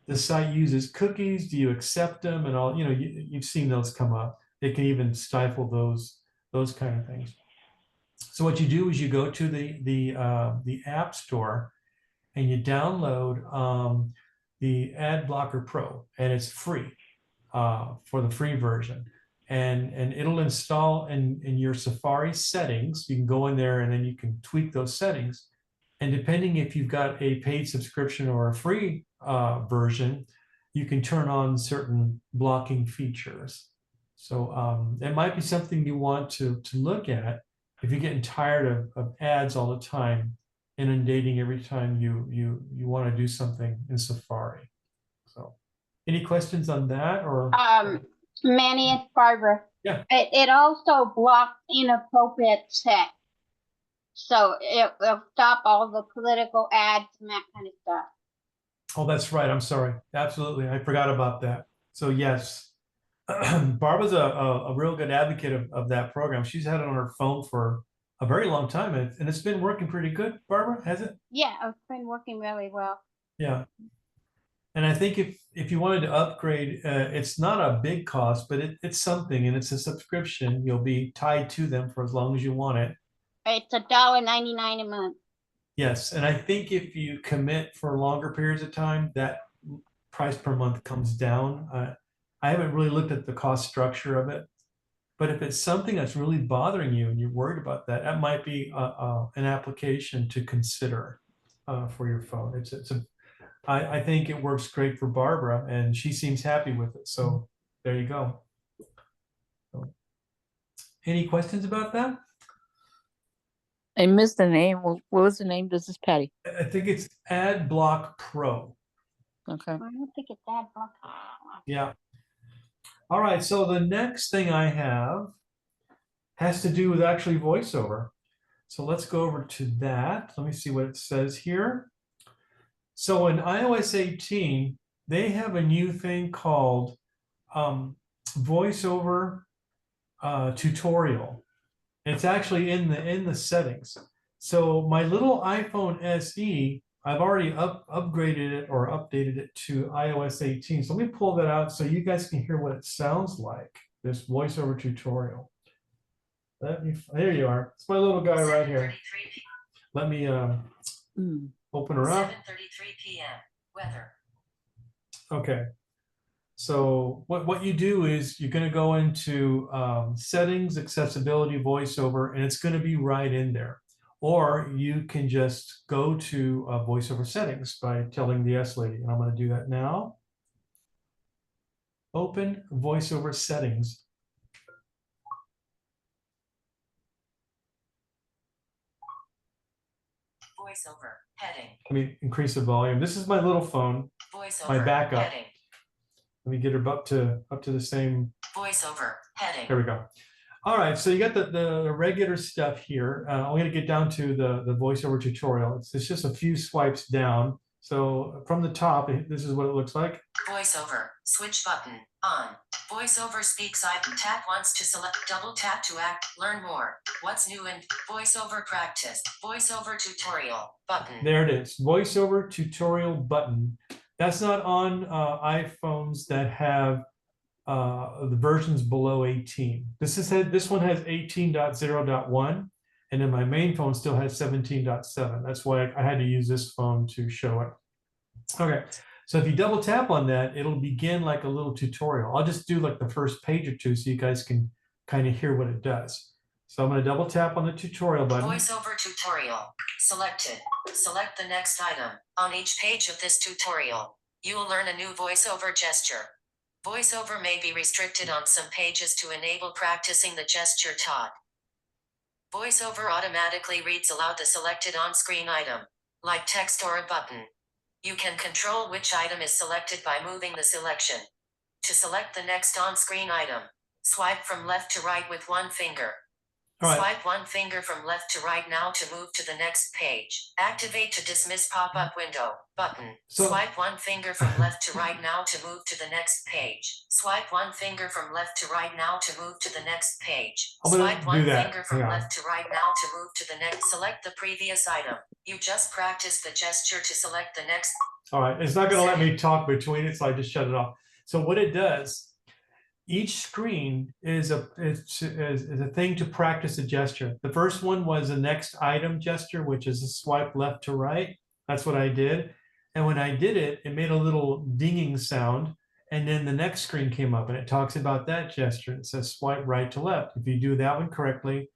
the site uses cookies. Do you accept them? And all, you've seen those come up. It can even stifle those kind of things. So what you do is you go to the App Store and you download the Ad Blocker Pro, and it's free for the free version. And it'll install in your Safari settings. You can go in there and then you can tweak those settings. And depending if you've got a paid subscription or a free version, you can turn on certain blocking features. So it might be something you want to look at if you're getting tired of ads all the time, inundating every time you want to do something in Safari. So any questions on that? Or Manny and Barbara. Yeah. It also blocks inappropriate text. So it will stop all the political ads and that kind of stuff. Oh, that's right. I'm sorry. Absolutely. I forgot about that. So yes, Barbara's a real good advocate of that program. She's had it on her phone for a very long time, and it's been working pretty good. Barbara, has it? Yeah, it's been working really well. Yeah. And I think if you wanted to upgrade, it's not a big cost, but it's something, and it's a subscription. You'll be tied to them for as long as you want it. It's $1.99 a month. Yes, and I think if you commit for longer periods of time, that price per month comes down. I haven't really looked at the cost structure of it, but if it's something that's really bothering you and you're worried about that, that might be an application to consider for your phone. I think it works great for Barbara, and she seems happy with it. So there you go. So, any questions about that? I missed the name. What was the name? This is Patty. I think it's AdBlock Pro. Okay. I don't think it's that book. Yeah. All right. So the next thing I have has to do with actually VoiceOver. So let's go over to that. Let me see what it says here. So in iOS 18, they have a new thing called VoiceOver tutorial. It's actually in the settings. So my little iPhone SE, I've already upgraded it or updated it to iOS 18. So let me pull that out so you guys can hear what it sounds like, this VoiceOver tutorial. There you are. It's my little guy right here. Let me open her up. 7:33 p.m. Weather. Okay. So what you do is you're going to go into settings, accessibility, VoiceOver, and it's going to be right in there. Or you can just go to VoiceOver settings by telling the S lady, and I'm going to do that now. Open VoiceOver settings. VoiceOver heading. Let me increase the volume. This is my little phone. VoiceOver My backup. heading. Let me get her up to the same. VoiceOver heading. There we go. All right, so you got the regular stuff here. I'm going to get down to the VoiceOver tutorial. It's just a few swipes down. So from the top, this is what it looks like. VoiceOver switch button on. VoiceOver speaks. I tap once to select. Double tap to act. Learn more. What's new in VoiceOver practice? VoiceOver tutorial button. There it is. VoiceOver tutorial button. That's not on iPhones that have the versions below 18. This one has 18.0.1, and then my main phone still has 17.7. That's why I had to use this phone to show it. Okay, so if you double tap on that, it'll begin like a little tutorial. I'll just do like the first page or two so you guys can kind of hear what it does. So I'm going to double tap on the tutorial button. VoiceOver tutorial selected. Select the next item. On each page of this tutorial, you will learn a new VoiceOver gesture. VoiceOver may be restricted on some pages to enable practicing the gesture taught. VoiceOver automatically reads aloud the selected on-screen item, like text or a button. You can control which item is selected by moving the selection. To select the next on-screen item, swipe from left to right with one finger. All right. Swipe one finger from left to right now to move to the next page. Activate to dismiss pop-up window button. So- Swipe one finger from left to right now to move to the next page. Swipe one finger from left to right now to move to the next page. I'm gonna Swipe do one that. finger from Hang on. left to right now to move to the next. Select the previous item. You just practiced the gesture to select the next. All right, it's not going to let me talk between it, so I just shut it off. So what it does, each screen is a thing to practice a gesture. The first one was the next item gesture, which is a swipe left to right. That's what I did. And when I did it, it made a little dinging sound. And then the next screen came up and it talks about that gesture. It says swipe right to left. If you do that one correctly,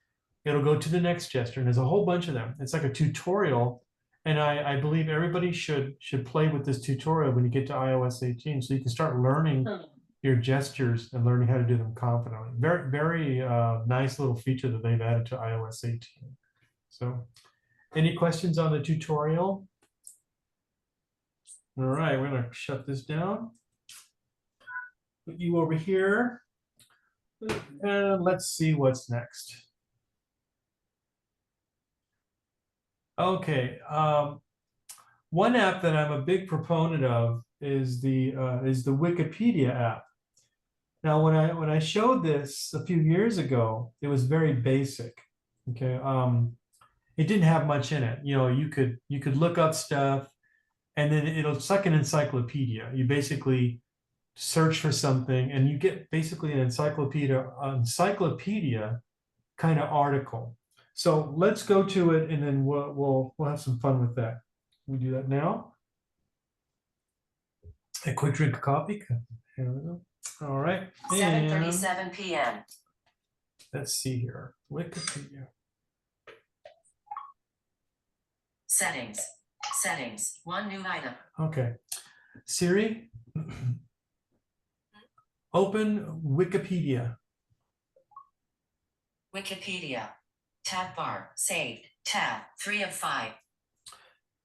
it'll go to the next gesture. And there's a whole bunch of them. It's like a tutorial. And I believe everybody should play with this tutorial when you get to iOS 18, so you can start learning your gestures and learning how to do them confidently. Very, very nice little feature that they've added to iOS 18. So any questions on the tutorial? All right, we're gonna shut this down. Put you over here. And let's see what's next. Okay, one app that I'm a big proponent of is the Wikipedia app. Now, when I showed this a few years ago, it was very basic. Okay, it didn't have much in it. You know, you could look up stuff, and then it's like an encyclopedia. You basically search for something, and you get basically an encyclopedia kind of article. So let's go to it, and then we'll have some fun with that. We do that now. A quick drink of coffee. Here we go. All right. And 7:37 p.m. let's see here. Wikipedia. Settings. Settings. One new item. Okay. Siri, open Wikipedia. Wikipedia. Tab bar. Saved. Tab. 3 of 5.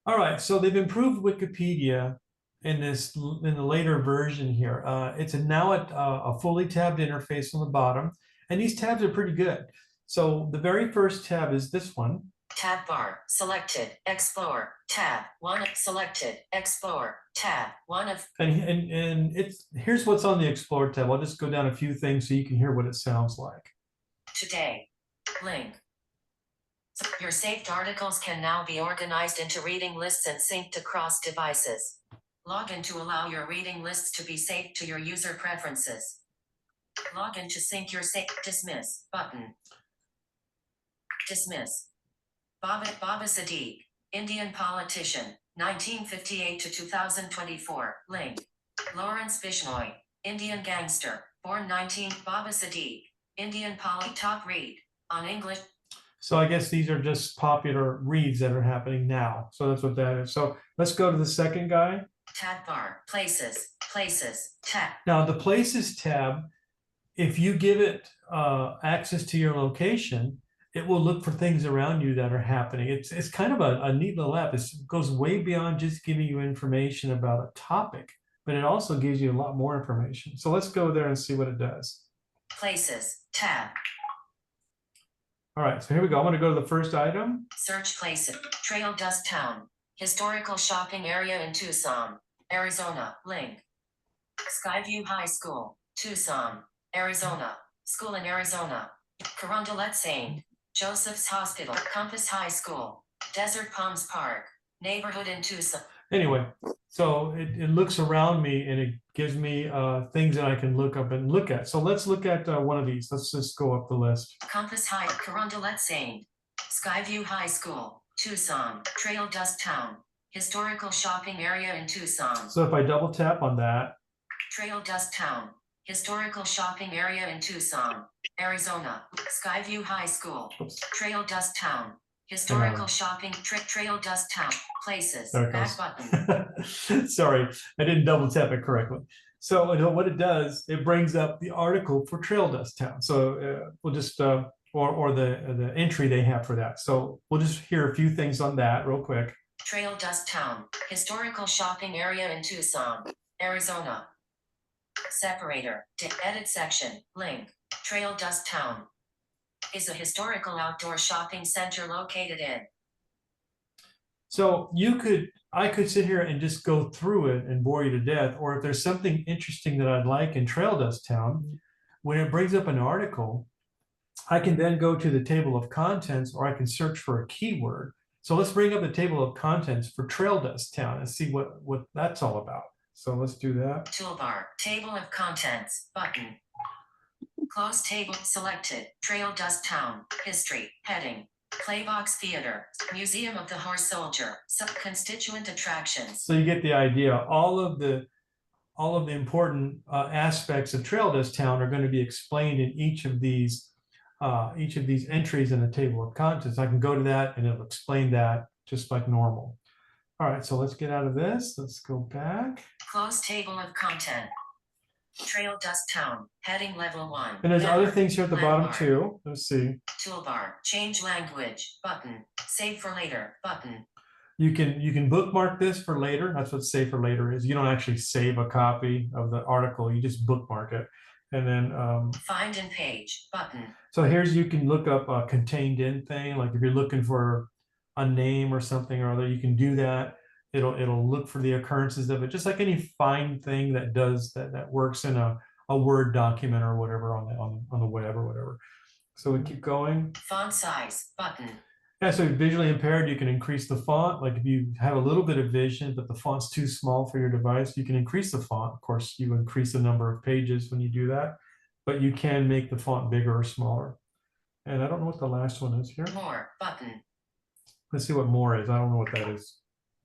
All right. So they've improved Wikipedia in the later version here. It's now a fully tabbed interface on the bottom, and these tabs are pretty good. So the very first tab is this one. Tab bar. Selected. Explore. Tab. 1 of selected. Explore. Tab. 1 of. And it's here's what's on the Explore tab. I'll just go down a few things so you can hear what it sounds like. Today. Link. Your saved articles can now be organized into reading lists and synced across devices. Log in to allow your reading lists to be saved to your user preferences. Log in to sync your save. Dismiss button. Dismiss. Baba Sadiq, Indian politician, 1958 to 2024. Link. Lawrence Bishnoi, Indian gangster, born 19. Baba Sadiq, Indian top read on English. So I guess these are just popular reads that are happening now. So that's what that is. So let's go to the second guy. Tab bar. Places. Places. Tab. Now the Places tab, if you give it access to your location, it will look for things around you that are happening. It's kind of a neat little app. It goes way beyond just giving you information about a topic, but it also gives you a lot more information. So let's go there and see what it does. Places. Tab. All right, so here we go. I'm going to go to the first item. Search places. Trail Dust Town. Historical shopping area in Tucson, Arizona. Link. Skyview High School, Tucson, Arizona. School in Arizona. Carondelet St. Joseph's Hospital, Compass High School, Desert Palms Park, neighborhood in Tucson. Anyway, so it looks around me and it gives me things that I can look up and look at. So let's look at one of these. Let's just go up the list. Compass High, Carondelet St. Skyview High School, Tucson, Trail Dust Town, historical shopping area in Tucson. So if I double tap on that. Trail Dust Town, historical shopping area in Tucson, Arizona. Skyview High School. Oops. Trail Dust Town. Historical shopping. Trail Dust Town. Places. Back button. Sorry, I didn't double tap it correctly. So what it does, it brings up the article for Trail Dust Town. So we'll just, or the entry they have for that. So we'll just hear a few things on that real quick. Trail Dust Town. Historical shopping area in Tucson, Arizona. Separator. Edit section. Link. Trail Dust Town is a historical outdoor shopping center located in. So I could sit here and just go through it and bore you to death. Or if there's something interesting that I'd like in Trail Dust Town, when it brings up an article, I can then go to the table of contents, or I can search for a keyword. So let's bring up the table of contents for Trail Dust Town and see what that's all about. So let's do that. Toolbar, table of contents, button. Close table selected. Trail Dust Town. History. Heading. Playbox Theater. Museum of the Horse Soldier. Constituent attractions. So you get the idea. All of the important aspects of Trail Dust Town are going to be explained in each of these entries in the table of contents. I can go to that and it'll explain that just like normal. All right, so let's get out of this. Let's go back. Close table of content. Trail Dust Town, heading level 1. And there's other things here at the bottom too. Let's see. Toolbar, change language, button. Save for later, button. You can bookmark this for later. That's what save for later is. You don't actually save a copy of the article. You just bookmark it. And then find in page, button. So here's, you can look up a contained in thing. Like if you're looking for a name or something or other, you can do that. It'll look for the occurrences of it, just like any fine thing that does that works in a Word document or whatever on the web or whatever. So we keep going. Font size button. Yeah, so visually impaired, you can increase the font. Like if you have a little bit of vision, but the font's too small for your device, you can increase the font. Of course, you increase the number of pages when you do that, but you can make the font bigger or smaller. And I don't know what the last one is here. More button. Let's see what more is. I don't know what that is.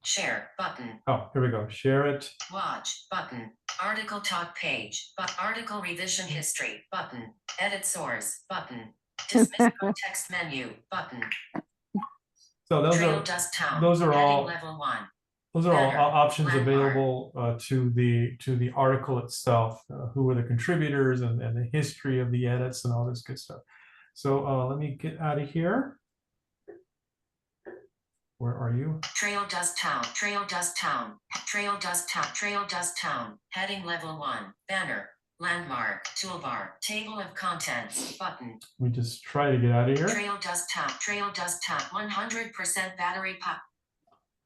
Share button. Oh, here we go. Share it. Watch button. Article talk page. But article revision history button. Edit source button. Dismiss from text menu button. So Trail Dust Town. those are Heading all level 1. those are all Banner, options landmark. available to the article itself. Who are the contributors and the history of the edits and all this good stuff. So let me get out of here. Where are you? Trail Dust Town. Trail Dust Town. Trail Dust Town. Trail Dust Town. Heading level 1. Banner. Landmark. Toolbar. Table of contents. Button. We just try to get out of here. Trail Dust Town. Trail Dust Town. 100% battery pack.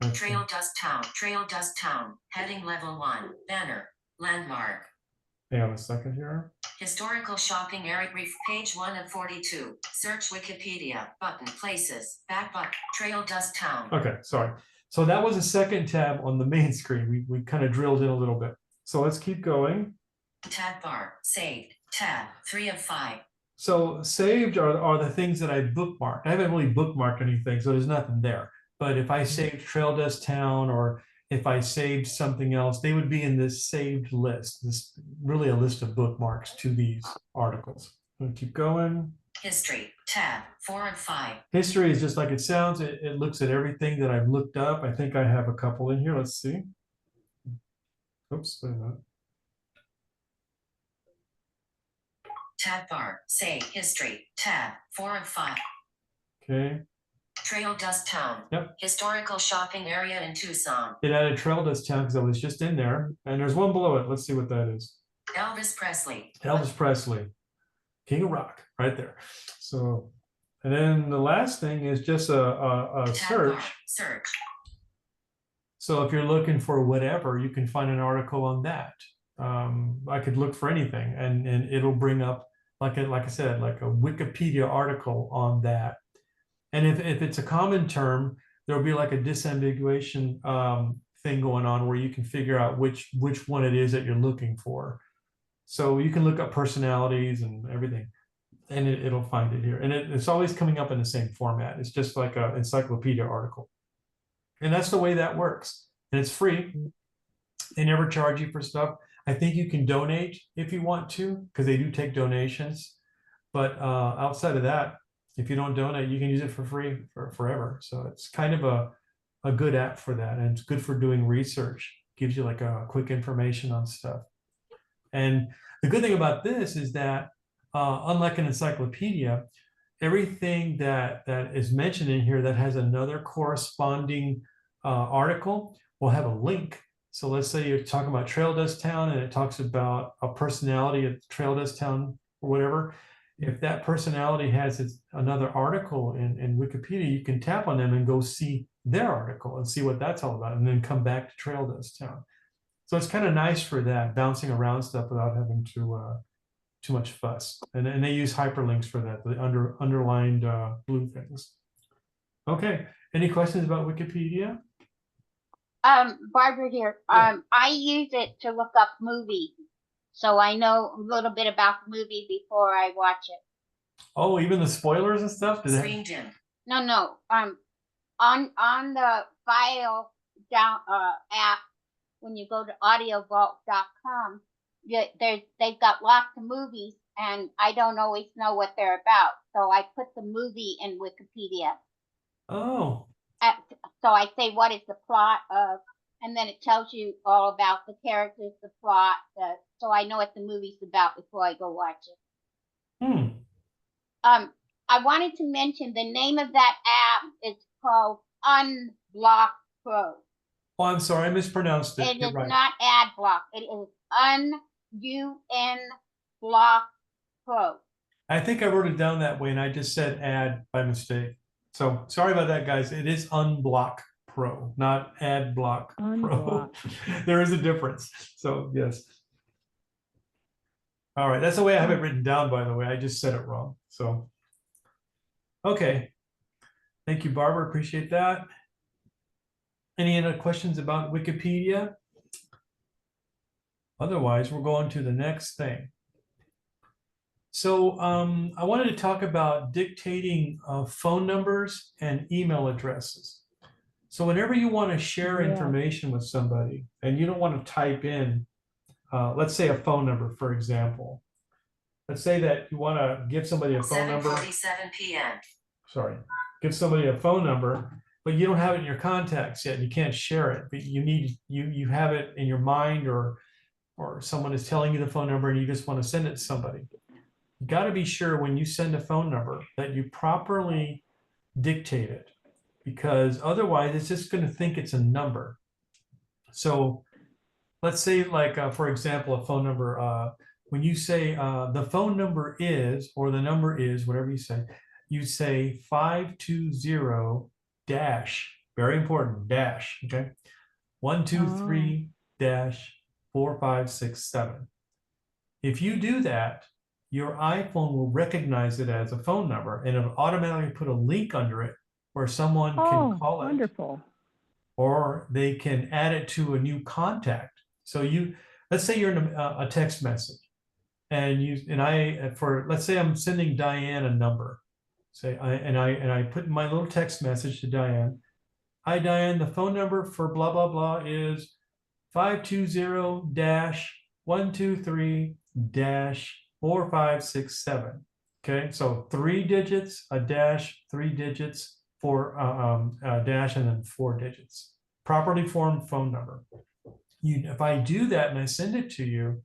Okay. Trail Dust Town. Trail Dust Town. Heading level 1. Banner. Landmark. Hang on a second here. Historical shopping area. Page 1 of 42. Search Wikipedia. Button. Places. Back button. Trail Dust Town. Okay, sorry. So that was a second tab on the main screen. We kind of drilled in a little bit. So let's keep going. Tab bar. Saved. Tab. 3 of 5. So saved are the things that I bookmarked. I haven't really bookmarked anything, so there's nothing there. But if I saved Trail Dust Town or if I saved something else, they would be in this saved list. This really a list of bookmarks to these articles. I'm gonna keep going. History. Tab. 4 of 5. History is just like it sounds. It looks at everything that I've looked up. I think I have a couple in here. Let's see. Oops, wait a minute. Tab bar. Save. History. Tab. 4 of 5. Okay. Trail Dust Town. Yep. Historical shopping area in Tucson. It added Trail Dust Town because I was just in there. And there's one below it. Let's see what that is. Elvis Presley. Elvis Presley, King of Rock, right there. So, and then the last thing is just a Tab search. bar. Search. So if you're looking for whatever, you can find an article on that. I could look for anything, and it'll bring up like I said, like a Wikipedia article on that. And if it's a common term, there'll be like a disambiguation thing going on where you can figure out which one it is that you're looking for. So you can look up personalities and everything, and it'll find it here. And it's always coming up in the same format. It's just like an encyclopedia article. And that's the way that works. And it's free. They never charge you for stuff. I think you can donate if you want to, because they do take donations. But outside of that, if you don't donate, you can use it for free for forever. So it's kind of a good app for that. And it's good for doing research. Gives you like a quick information on stuff. And the good thing about this is that unlike an encyclopedia, everything that is mentioned in here that has another corresponding article will have a link. So let's say you're talking about Trail Dust Town and it talks about a personality of Trail Dust Town or whatever. If that personality has another article in Wikipedia, you can tap on them and go see their article and see what that's all about, and then come back to Trail Dust Town. So it's kind of nice for that, bouncing around stuff without having to too much fuss. And they use hyperlinks for that, the underlined blue things. Okay, any questions about Wikipedia? Barbara here. Yeah. I use it to look up movies, so I know a little bit about the movie before I watch it. Oh, even the spoilers and stuff? Screen dim. No. On the file down app, when you go to audiovault.com, they've got lots of movies, and I don't always know what they're about. So I put the movie in Wikipedia. Oh. So I say, what is the plot of, and then it tells you all about the characters, the plot, so I know what the movie's about before I go watch it. I wanted to mention the name of that app is called Unblock Pro. Oh, I'm sorry, I mispronounced it. It You're is right. not ad block. It is Unblock Pro. I think I wrote it down that way and I just said ad by mistake. So sorry about that, guys. It is Unblock Pro, not Ad Block Pro. Unblock. There is a difference. So yes. All right, that's the way I have it written down, by the way. I just said it wrong. So okay. Thank you, Barbara. Appreciate that. Any other questions about Wikipedia? Otherwise, we're going to the next thing. So I wanted to talk about dictating phone numbers and email addresses. So whenever you want to share Yeah. information with somebody and you don't want to type in, let's say a phone number, for example. Let's say that you want to give somebody a phone number. 7:47 p.m. Sorry, give somebody a phone number, but you don't have it in your contacts yet. You can't share it, but you have it in your mind, or someone is telling you the phone number and you just want to send it to somebody. You got to be sure when you send a phone number that you properly dictate it, because otherwise it's just going to think it's a number. So let's say, like, for example, a phone number, when you say the phone number is, or the number is, whatever you say 520 dash, very important, dash, okay, 123 dash 4567. If you do that, your iPhone will recognize it as a phone number, and it'll automatically put a link under it where someone can call it, wonderful. or they can add it to a new contact. So let's say you're in a text message, and let's say I'm sending Diane a number. I put in my little text message to Diane. Hi, Diane, the phone number for blah, blah, blah is 520-123-4567. Okay, so 3 digits, a dash, 3 digits, a dash, and then 4 digits. Properly formed phone number. If I do that and I send it to you,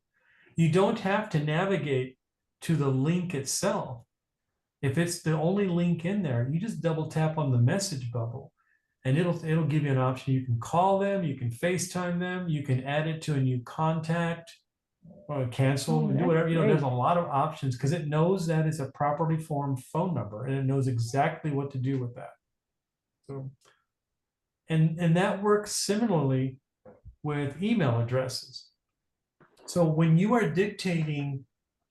you don't have to navigate to the link itself. If it's the only link in there, you just double tap on the message bubble, and it'll give you an option. You can call them, you can FaceTime them, you can add it to a new contact, or cancel, do whatever. There's a lot of options because it knows that it's a properly formed phone number, and it knows exactly what to do with that. So, and that works similarly with email addresses. So when you are dictating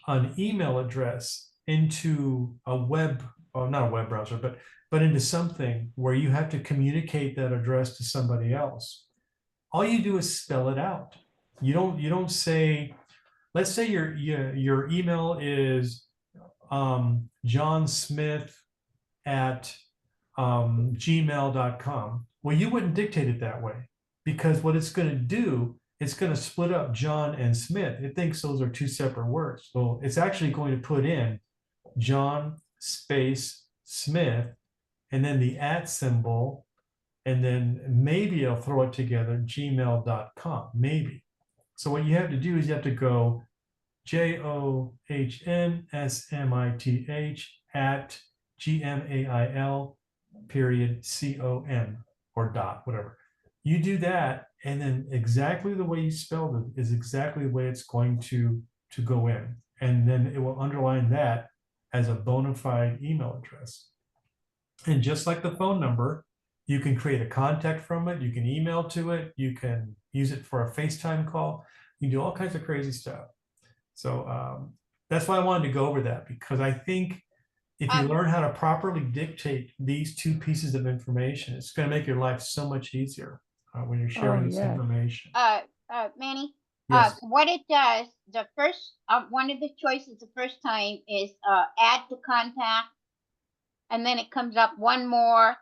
an email address into a web, or not a web browser, but into something where you have to communicate that address to somebody else, all you do is spell it out. You don't say, let's say your email is johnsmith@gmail.com. Well, you wouldn't dictate it that way, because what it's going to do, it's going to split up John and Smith. It thinks those are 2 separate words. So it's actually going to put in John space Smith, and then the @ symbol, and then maybe I'll throw it together, gmail.com, maybe. So what you have to do is you have to go JOHNSMITH@GMAIL.com, or dot, whatever. You do that, and then exactly the way you spelled it is exactly the way it's going to go in. And then it will underline that as a bona fide email address. And just like the phone number, you can create a contact from it, you can email to it, you can use it for a FaceTime call, you can do all kinds of crazy stuff. So that's why I wanted to go over that, because I think if you learn how to properly dictate these 2 pieces of information, it's going to make your life so much easier when you're sharing this information. Manny, Yes. what it does, the first, one of the choices the first time is add to contact, and then it comes up one more.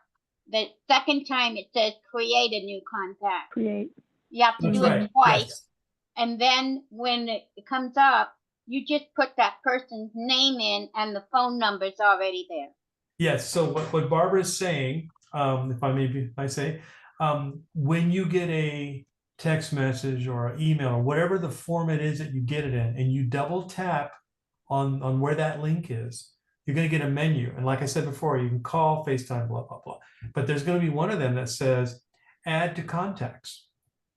The second time it says create a new contact. Create. You have to That's do right. it twice. Yes. And then when it comes up, you just put that person's name in and the phone number's already there. Yes. So what Barbara's saying, if I say, when you get a text message or an email or whatever the format is that you get it in, and you double tap on where that link is, you're going to get a menu. And like I said before, you can call, FaceTime, blah, blah, blah. But there's going to be one of them that says add to contacts.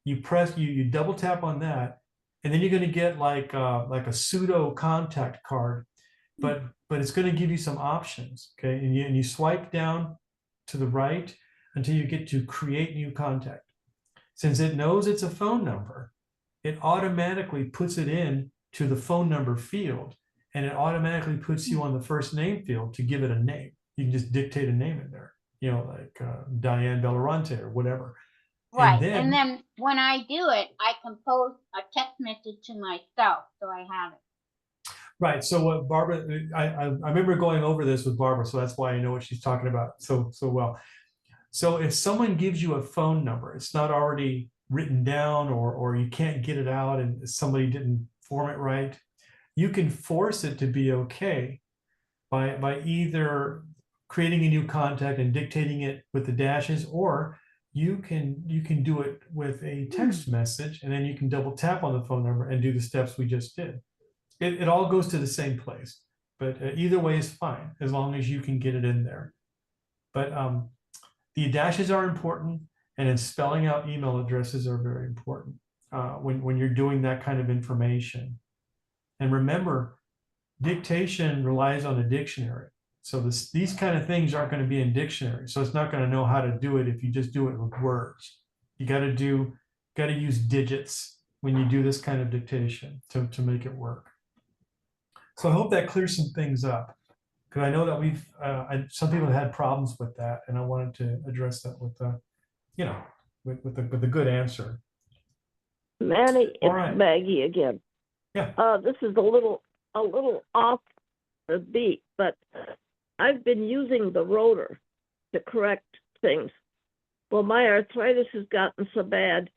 You double tap on that, and then you're going to get like a pseudo contact card, but it's going to give you some options. Okay, and you swipe down to the right until you get to create new contact. Since it knows it's a phone number, it automatically puts it in to the phone number field, and it automatically puts you on the first name field to give it a name. You can just dictate a name in there, like Diane Bellarante or whatever. Right. And then when I do it, I compose a text message to myself, so I have it. Right. So what Barbara, I remember going over this with Barbara, so that's why I know what she's talking about so well. So if someone gives you a phone number, it's not already written down, or you can't get it out and somebody didn't form it right, you can force it to be okay by either creating a new contact and dictating it with the dashes, or you can do it with a text message, and then you can double tap on the phone number and do the steps we just did. It all goes to the same place, but either way is fine as long as you can get it in there. But the dashes are important, and then spelling out email addresses are very important when you're doing that kind of information. And remember, dictation relies on a dictionary. So these kind of things aren't going to be in dictionary. So it's not going to know how to do it if you just do it with words. You got to use digits when you do this kind of dictation to make it work. So I hope that clears some things up, because I know that some people have had problems with that, and I wanted to address that with with a good answer. Manny, All it's right. Maggie again. Yeah. This is a little off the beat, but I've been using the rotor to correct things. Well, my arthritis has gotten so bad,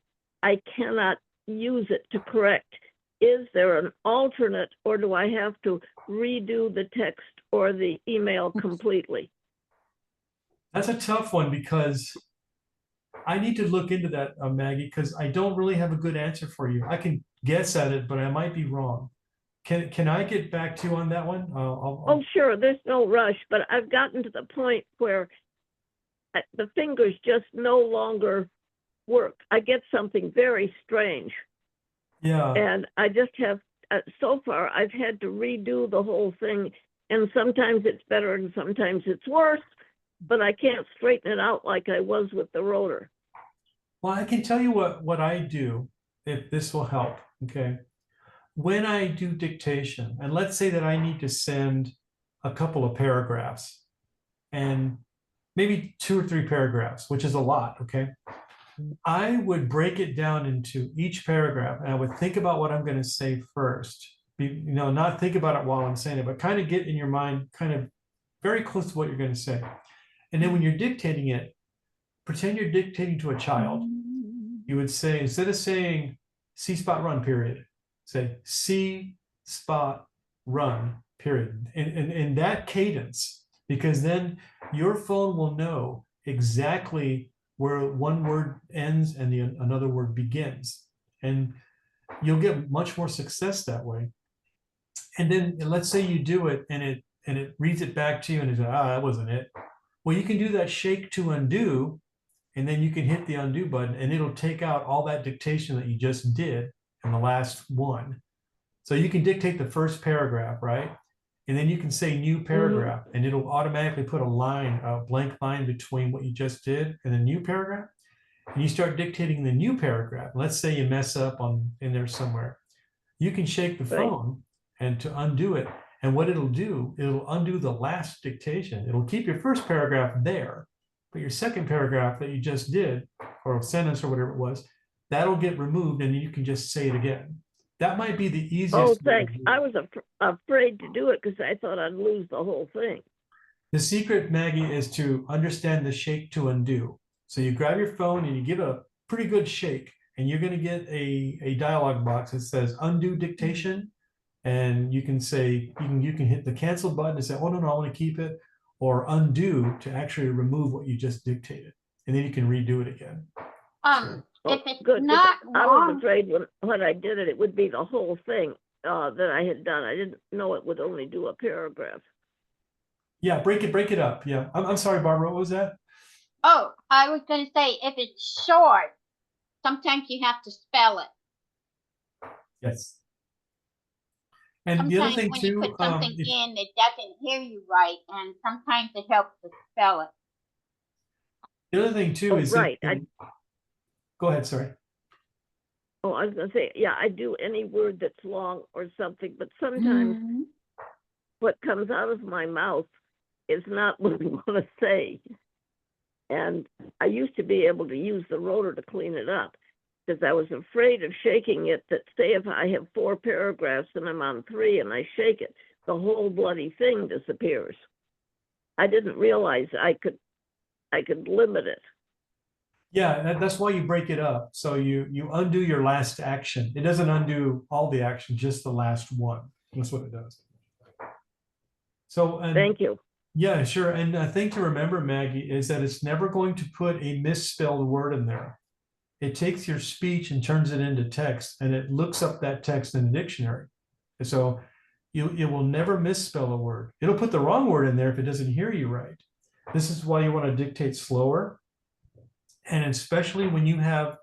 I cannot use it to correct. Is there an alternate, or do I have to redo the text or the email completely? That's a tough one, because I need to look into that, Maggie, because I don't really have a good answer for you. I can guess at it, but I might be wrong. Can I get back to you on that one? Oh, sure. There's no rush, but I've gotten to the point where the fingers just no longer work. I get something very strange. Yeah. And I just have, so far, I've had to redo the whole thing. And sometimes it's better and sometimes it's worse, but I can't straighten it out like I was with the rotor. Well, I can tell you what I do, if this will help. Okay. When I do dictation, and let's say that I need to send a couple of paragraphs, and maybe 2 or 3 paragraphs, which is a lot, okay? I would break it down into each paragraph, and I would think about what I'm going to say first. Not think about it while I'm saying it, but kind of get in your mind kind of very close to what you're going to say. And then when you're dictating it, pretend you're dictating to a child. You would say, instead of saying C spot run, period, say C spot run, period. In that cadence, because then your phone will know exactly where one word ends and another word begins. And you'll get much more success that way. And then let's say you do it and it reads it back to you and it says, that wasn't it. Well, you can do that shake to undo, and then you can hit the undo button, and it'll take out all that dictation that you just did in the last one. So you can dictate the first paragraph, right? And then you can say new paragraph, and it'll automatically put a blank line between what you just did and the new paragraph. And you start dictating the new paragraph. Let's say you mess up in there somewhere. You can shake the phone and to undo it. And what it'll do, it'll undo the last dictation. It'll keep your first paragraph there, but your second paragraph that you just did, or a sentence or whatever it was, that'll get removed, and you can just say it again. That might be the easiest. Oh, thanks. I was afraid to do it because I thought I'd lose the whole thing. The secret, Maggie, is to understand the shake to undo. So you grab your phone and you give it a pretty good shake, and you're going to get a dialog box that says undo dictation. And you can say, you can hit the cancel button and say, oh, no, I want to keep it, or undo to actually remove what you just dictated. And then you can redo it again. If it's Good. not I wrong, was afraid when I did it, it would be the whole thing that I had done. I didn't know it would only do a paragraph. Yeah, break it up. Yeah. I'm sorry, Barbara, what was that? oh, I was going to say, if it's short, sometimes you have to spell it. Yes. And Sometimes the other thing when too, you put something in, it doesn't hear you right, and sometimes it helps to spell it. the other thing too is right. Go ahead, sorry. Oh, I was going to say, yeah, I do any word that's long or something, but sometimes what comes out of my mouth is not what I want to say. And I used to be able to use the rotor to clean it up because I was afraid of shaking it, that say if I have 4 paragraphs and I'm on 3 and I shake it, the whole bloody thing disappears. I didn't realize I I could limit it. Yeah, that's why you break it up. So you undo your last action. It doesn't undo all the action, just the last one. That's what it does. So, and Thank you. yeah, sure. And a thing to remember, Maggie, is that it's never going to put a misspelled word in there. It takes your speech and turns it into text, and it looks up that text in the dictionary. And so it will never misspell a word. It'll put the wrong word in there if it doesn't hear you right. This is why you want to dictate slower. And especially when you have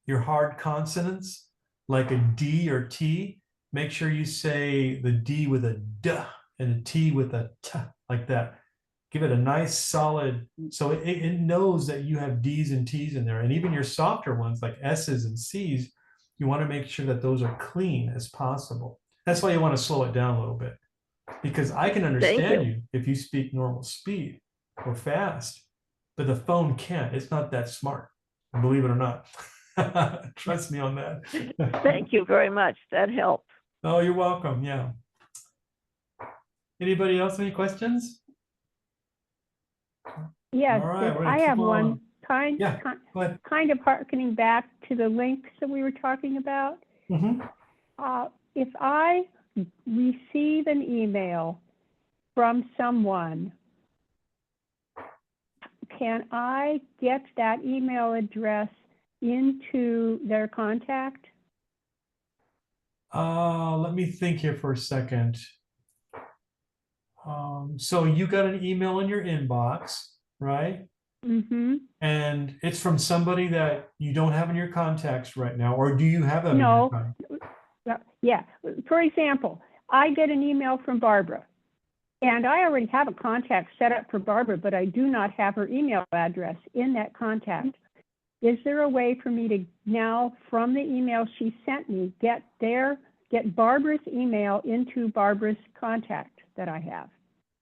your hard consonants, like a D or T, make sure you say the D with a D and a T with a T, like that. Give it a nice solid, so it knows that you have D's and T's in there. And even your softer ones like S's and C's, you want to make sure that those are clean as possible. That's why you want to slow it down a little bit, because I can understand you if you speak normal speed or fast, but the phone can't. It's not that smart, believe it or not. Trust me on that. Thank you very much. That helped. Oh, you're welcome. Yeah. Anybody else? Any questions? Yes, All right, we're gonna I keep have on. one Yeah, go ahead. kind of harkening back to the links that we were talking about. Mhm. If I receive an email from someone, can I get that email address into their contact? Let me think here for a second. So you got an email in your inbox, right? Mm-hmm. And it's from somebody that you don't have in your contacts right now, or do you have them in your No. contacts? Yeah. For example, I get an email from Barbara, and I already have a contact set up for Barbara, but I do not have her email address in that contact. Is there a way for me to now, from the email she sent me, get Barbara's email into Barbara's contact that I have?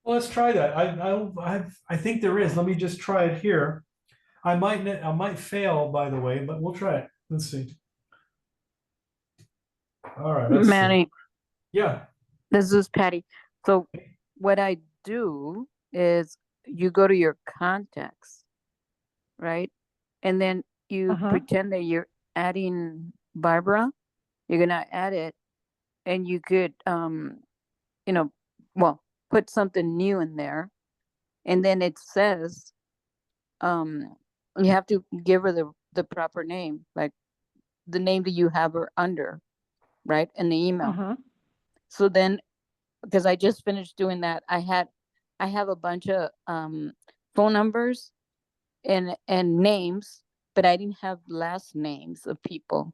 Well, let's try that. I think there is. Let me just try it here. I might fail, by the way, but we'll try it. Let's see. All right, let's see. Manny, Yeah. this is Patty. So what I do is you go to your contacts, right? And then you pretend that you're adding Barbara. You're gonna add it, and you could, you know, well, put something new in there, and then it says, you have to give her the proper name, like the name that you have her under, right, in the email. So then, because I just finished doing that, I have a bunch of phone numbers and names, but I didn't have last names of people,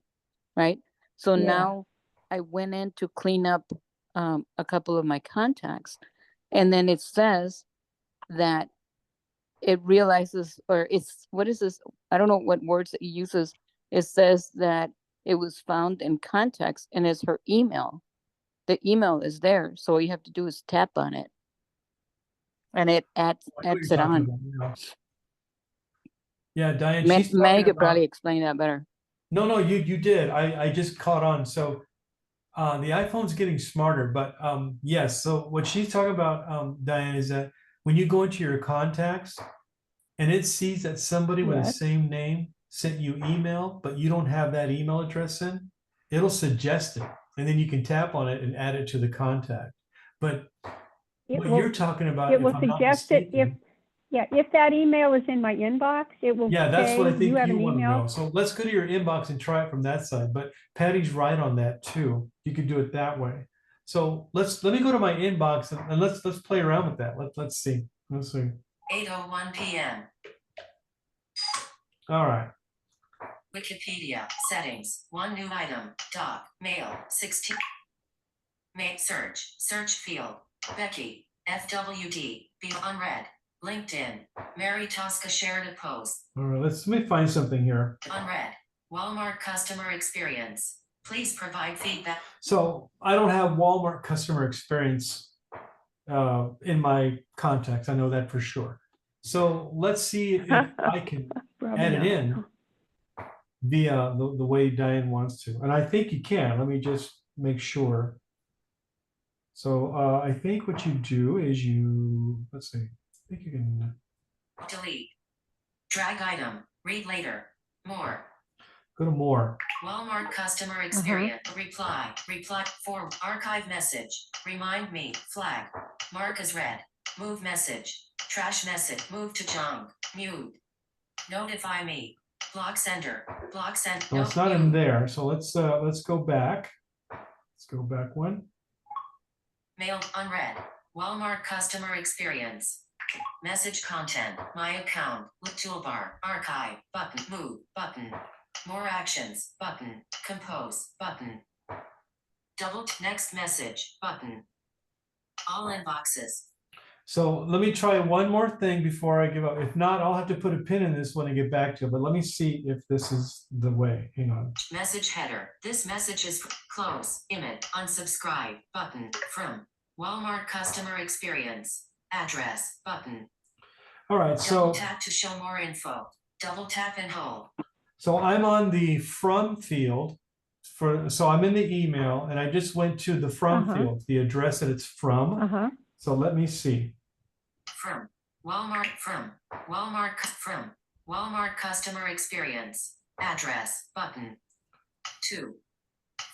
right? So now I went in to clean up a couple of my contacts, and then it says that it realizes, or it's, what is this? I don't know what words it uses. It says that it was found in contacts and it's her email. The email is there, so all you have to do is tap on it, and it adds it on. Yeah, Diane, she's Maggie talking could about. probably explain that better. No, you did. I just caught on. So the iPhone's getting smarter, but yes. So what she's talking about, Diane, is that when you go into your contacts and it sees that somebody with the same name sent you email, but you don't have that email address in, it'll suggest it, and then you can tap on it and add it to the contact. But what you're talking about, it will suggest it if that email is in my inbox, it will that's what I think you have you an want to email. know. So let's go to your inbox and try it from that side. But Patty's right on that too. You could do it that way. So let me go to my inbox and let's play around with that. Let's see. Let's see. 8:01 p.m. All right. Wikipedia settings. One new item. Doc. Mail. 16. Make search field. Becky. FWD. Be unread. LinkedIn. Mary Tosca shared a post. All right. Let me find something here. Unread. Walmart customer experience. Please provide feedback. So I don't have Walmart customer experience in my contacts. I know that for sure. So let's see if I can add it in via the way Diane wants to. And I think you can. Let me just make sure. So I think what you do is let's see, I think you can delete. Drag item. Read later. More. Go to more. Walmart customer experience. Reply. Reply. Form. Archive message. Remind me. Flag. Mark as read. Move message. Trash message. Move to junk. Mute. Notify me. Block sender. Block send. Well, it's not in there. So let's go back. Let's go back one. Mailed unread. Walmart customer experience. Message content. My account. Look toolbar. Archive. Button. Move. Button. More actions. Button. Compose. Button. Double next message. Button. All inboxes. So let me try one more thing before I give up. If not, I'll have to put a pin in this one and get back to it. But let me see if this is the way. Hang on. Message header. This message is close. Image. Unsubscribe. Button. From Walmart customer experience. Address. Button. All right. Double tap to show more info. Double tap and hold. So I'm on the from field. So I'm in the email, and I just went to the from field, the address that it's from. So let me see. From Walmart. From Walmart. From Walmart customer experience. Address. Button. To.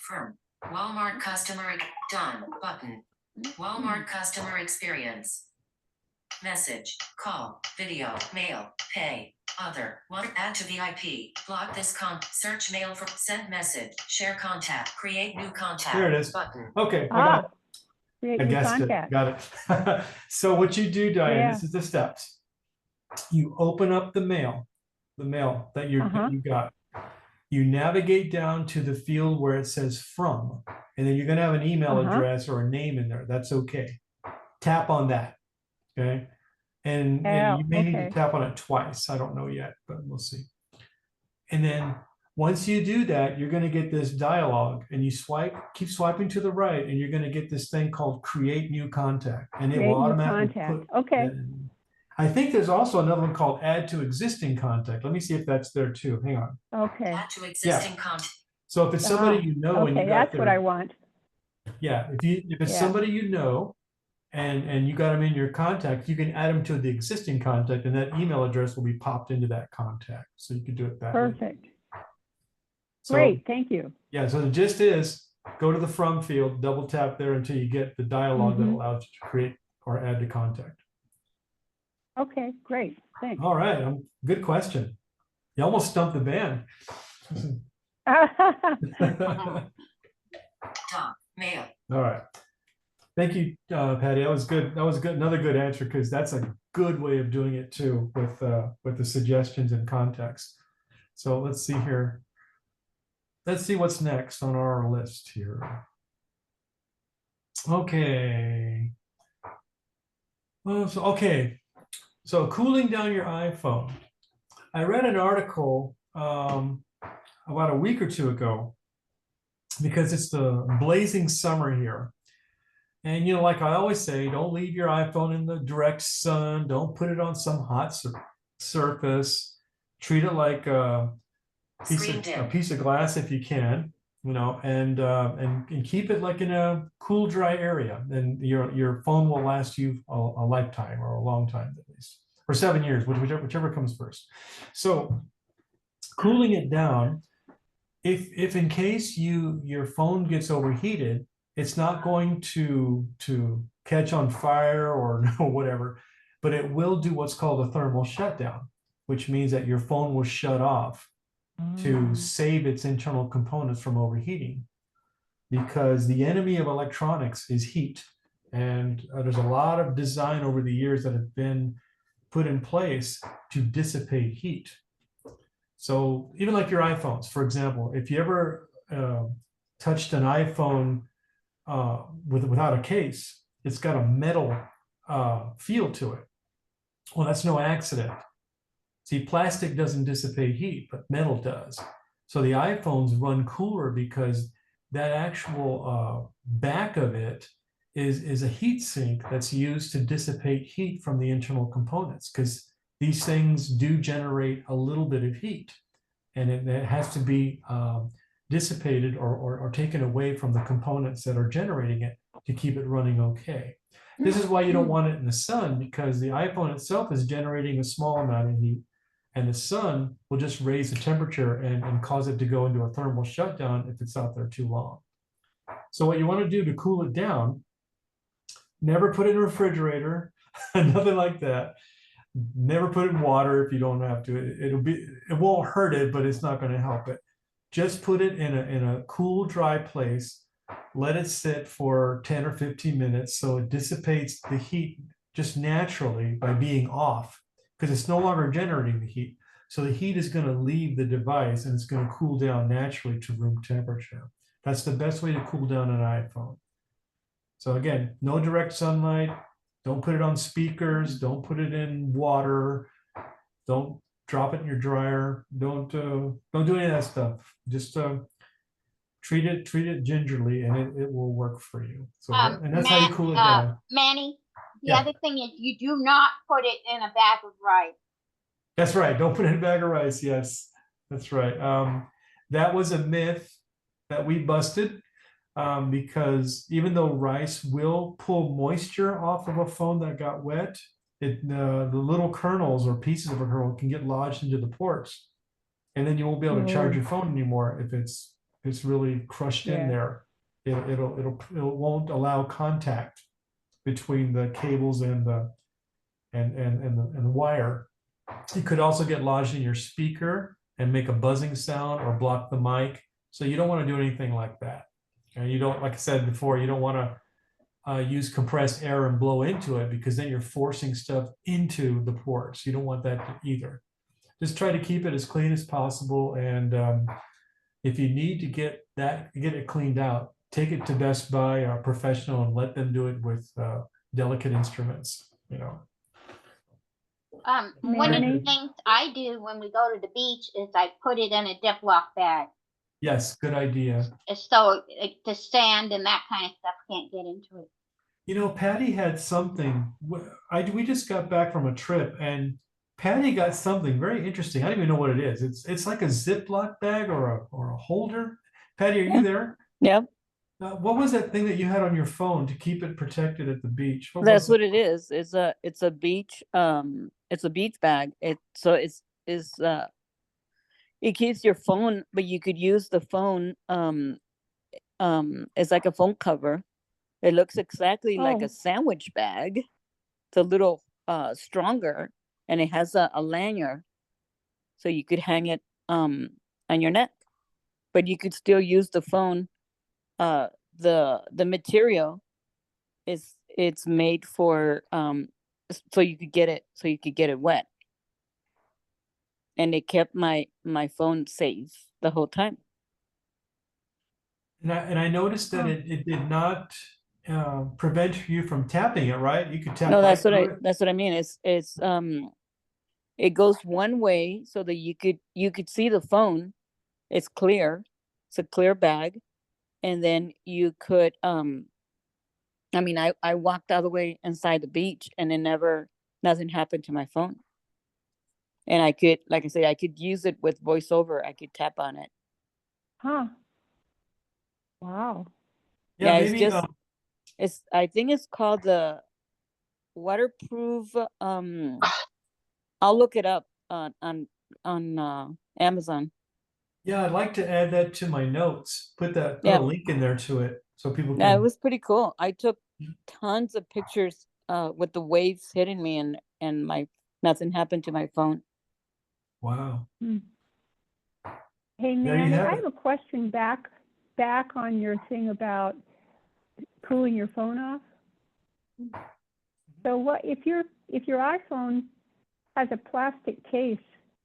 From Walmart customer. Done. Button. Walmart customer experience. Message. Call. Video. Mail. Pay. Other. One. Add to VIP. Block this search mail for send message. Share contact. Create new contact. There it is. Button. Okay. I got it. Create I new guessed it. contact. Got it. So what you do, Diane, this is the steps. You open up the mail that you got. You navigate down to the field where it says from, and then you're going to have an email address or a name in there. That's okay. Tap on that. Okay. And you may need to tap on it twice. I don't know yet, but we'll see. And then once you do that, you're going to get this dialog, and you keep swiping to the right, and you're going to get this thing called create new contact, and it will automatically put I think there's also another one called add to existing contact. Let me see if that's there too. Hang on. Okay. Add to existing contact. So if it's somebody you know, and you got that's what I want. Yeah, if it's somebody you know, and you got them in your contact, you can add them to the existing contact, and that email address will be popped into that contact. So you can do it that way. Perfect. So, great, thank you. Yeah, so the gist is go to the from field, double tap there until you get the dialog that allows you to create or add to contact. Okay, great, thanks. All right, good question. You almost stumped the band. Mail. All right. Thank you, Patty. That was good. That was good. Another good answer, because that's a good way of doing it too, with the suggestions and context. So let's see here. Let's see what's next on our list here. Okay. So cooling down your iPhone. I read an article about a week or two ago, because it's the blazing summer here. And, like I always say, don't leave your iPhone in the direct sun. Don't put it on some hot surface. Treat it like a piece of glass if you can, and keep it like in a cool, dry area. And your phone will last you a lifetime, or a long time at least, or 7 years, whichever comes first. So cooling it down, if in case your phone gets overheated, it's not going to catch on fire or whatever, but it will do what's called a thermal shutdown, which means that your phone will shut off to save its internal components from overheating, because the enemy of electronics is heat. And there's a lot of design over the years that have been put in place to dissipate heat. So even like your iPhones, for example, if you ever touched an iPhone without a case, it's got a metal feel to it. Well, that's no accident. See, plastic doesn't dissipate heat, but metal does. So the iPhones run cooler because that actual back of it is a heat sink that's used to dissipate heat from the internal components, because these things do generate a little bit of heat, and it has to be dissipated or taken away from the components that are generating it to keep it running okay. This is why you don't want it in the sun, because the iPhone itself is generating a small amount of heat, and the sun will just raise the temperature and cause it to go into a thermal shutdown if it's out there too long. So what you want to do to cool it down, never put it in a refrigerator, nothing like that. Never put it in water if you don't have to. It won't hurt it, but it's not going to help it. Just put it in a cool, dry place. Let it sit for 10 or 15 minutes so it dissipates the heat just naturally by being off, because it's no longer generating the heat. So the heat is going to leave the device and it's going to cool down naturally to room temperature. That's the best way to cool down an iPhone. So again, no direct sunlight. Don't put it on speakers. Don't put it in water. Don't drop it in your dryer. Don't do any of that stuff. Just treat it gingerly, and it will work for you. So and that's how you cool it down. Manny, the other thing is you do not put it in a bag of rice. That's right. Don't put it in a bag of rice. Yes, that's right. That was a myth that we busted. Because even though rice will pull moisture off of a phone that got wet, the little kernels or pieces of a kernel can get lodged into the ports, and then you won't be able to charge your phone anymore if it's really crushed in there. It won't allow contact between the cables and the wire. It could also get lodged in your speaker and make a buzzing sound or block the mic. So you don't want to do anything like that. And you don't, like I said before, you don't want to use compressed air and blow into it, because then you're forcing stuff into the ports. You don't want that either. Just try to keep it as clean as possible. And if you need to get it cleaned out, take it to Best Buy or a professional and let them do it with delicate instruments, you know. One of the things I do when we go to the beach is I put it in a Ziploc bag. Yes, good idea. So the sand and that kind of stuff can't get into it. You know, Patty had something. We just got back from a trip, and Patty got something very interesting. I don't even know what it is. It's like a Ziploc bag or a holder. Patty, are you there? Yeah. What was that thing that you had on your phone to keep it protected at the beach? That's what it is. It's a beach bag. It keeps your phone, but you could use the phone it's like a phone cover. It looks exactly like a sandwich bag. It's a little stronger, and it has a lanyard, so you could hang it on your neck, but you could still use the phone. The material it's made for so you could get it wet, and it kept my phone safe the whole time. And I noticed that it did not prevent you from tapping it, right? You could tap. No, that's what I mean. It's it goes one way so that you could see the phone. It's clear. It's a clear bag. And then you could I mean, I walked all the way inside the beach, and nothing happened to my phone. And I could, like I say, I could use it with voiceover. I could tap on it. Huh. Wow. Yeah, maybe, I think it's called the waterproof. I'll look it up on Amazon. Yeah, I'd like to add that to my notes. Put a link in there to it so people can. Yeah, it was pretty cool. I took tons of pictures with the waves hitting me, and nothing happened to my phone. Wow. Hey, Manny, I have a question back on your thing about cooling your phone off. So what if your iPhone has a plastic case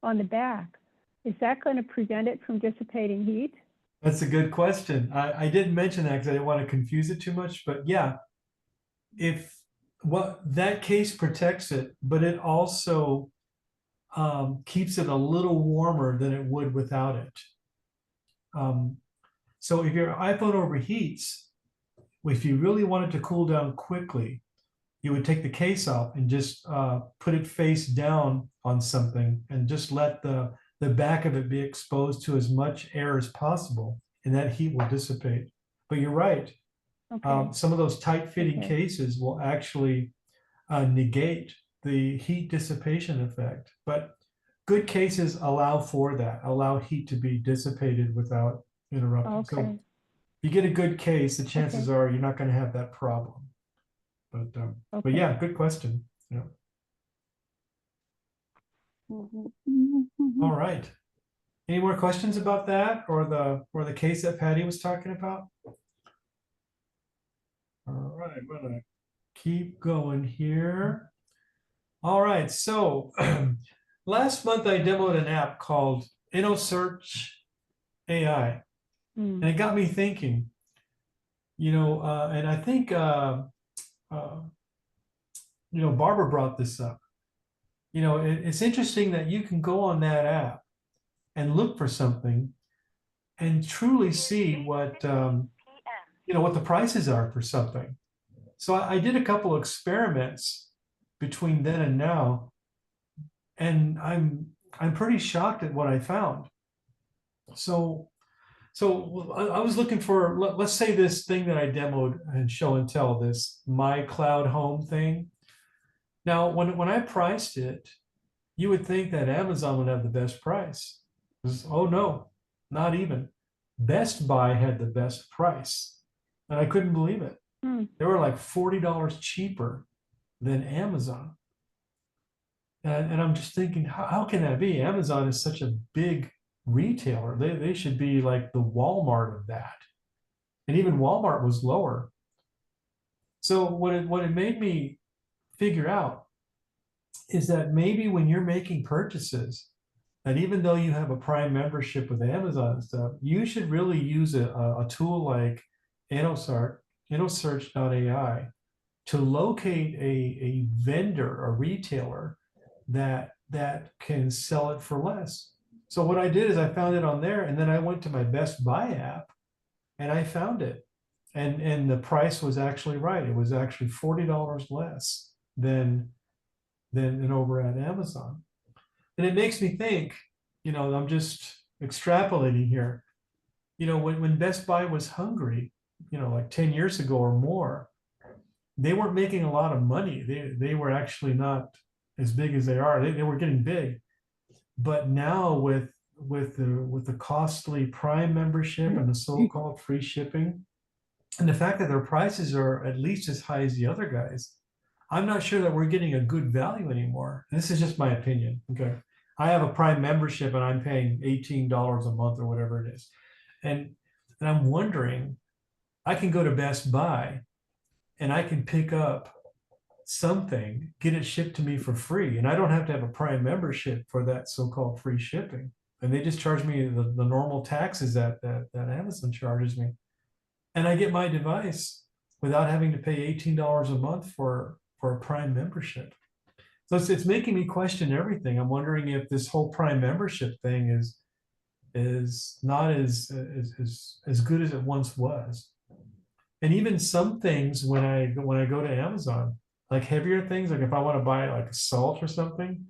on the back? Is that going to prevent it from dissipating heat? That's a good question. I didn't mention that because I didn't want to confuse it too much, but yeah, that case protects it, but it also keeps it a little warmer than it would without it. So if your iPhone overheats, if you really want it to cool down quickly, you would take the case off and just put it face down on something and just let the back of it be exposed to as much air as possible, and that heat will dissipate. But you're right. Some of those tight-fitting cases will actually negate the heat dissipation effect. But good cases allow for that, allow heat to be dissipated without interrupting. So Okay. if you get a good case, the chances Okay. are you're not going to have that problem. But Okay. yeah, good question. Yeah. All right. Any more questions about that or the case that Patty was talking about? All right, I'm gonna keep going here. All right, so last month I demoed an app called InnoSearch AI, and it got me thinking. And I think Barbara brought this up. It's interesting that you can go on that app and look for something and truly see what what the prices are for something. So I did a couple experiments between then and now, and I'm pretty shocked at what I found. So I was looking for, let's say this thing that I demoed and show and tell, this My Cloud Home thing. Now, when I priced it, you would think that Amazon would have the best price. Oh no, not even. Best Buy had the best price. And I couldn't believe it. They were like $40 cheaper than Amazon. And I'm just thinking, how can that be? Amazon is such a big retailer. They should be like the Walmart of that. And even Walmart was lower. So what it made me figure out is that maybe when you're making purchases, and even though you have a Prime membership with Amazon and stuff, you should really use a tool like InnoSearch.ai to locate a vendor, a retailer that can sell it for less. So what I did is I found it on there, and then I went to my Best Buy app and I found it. And the price was actually right. It was actually $40 less than over at Amazon. And it makes me think, I'm just extrapolating here. When Best Buy was hungry, like 10 years ago or more, they weren't making a lot of money. They were actually not as big as they are. They were getting big. But now with the costly Prime membership and the so-called free shipping, and the fact that their prices are at least as high as the other guys, I'm not sure that we're getting a good value anymore. And this is just my opinion. Okay. I have a Prime membership and I'm paying $18 a month or whatever it is. And I'm wondering, I can go to Best Buy and I can pick up something, get it shipped to me for free. And I don't have to have a Prime membership for that so-called free shipping. And they just charge me the normal taxes that Amazon charges me. And I get my device without having to pay $18 a month for a Prime membership. So it's making me question everything. I'm wondering if this whole Prime membership thing is not as good as it once was. And even some things when I go to Amazon, like heavier things, like if I want to buy like salt or something,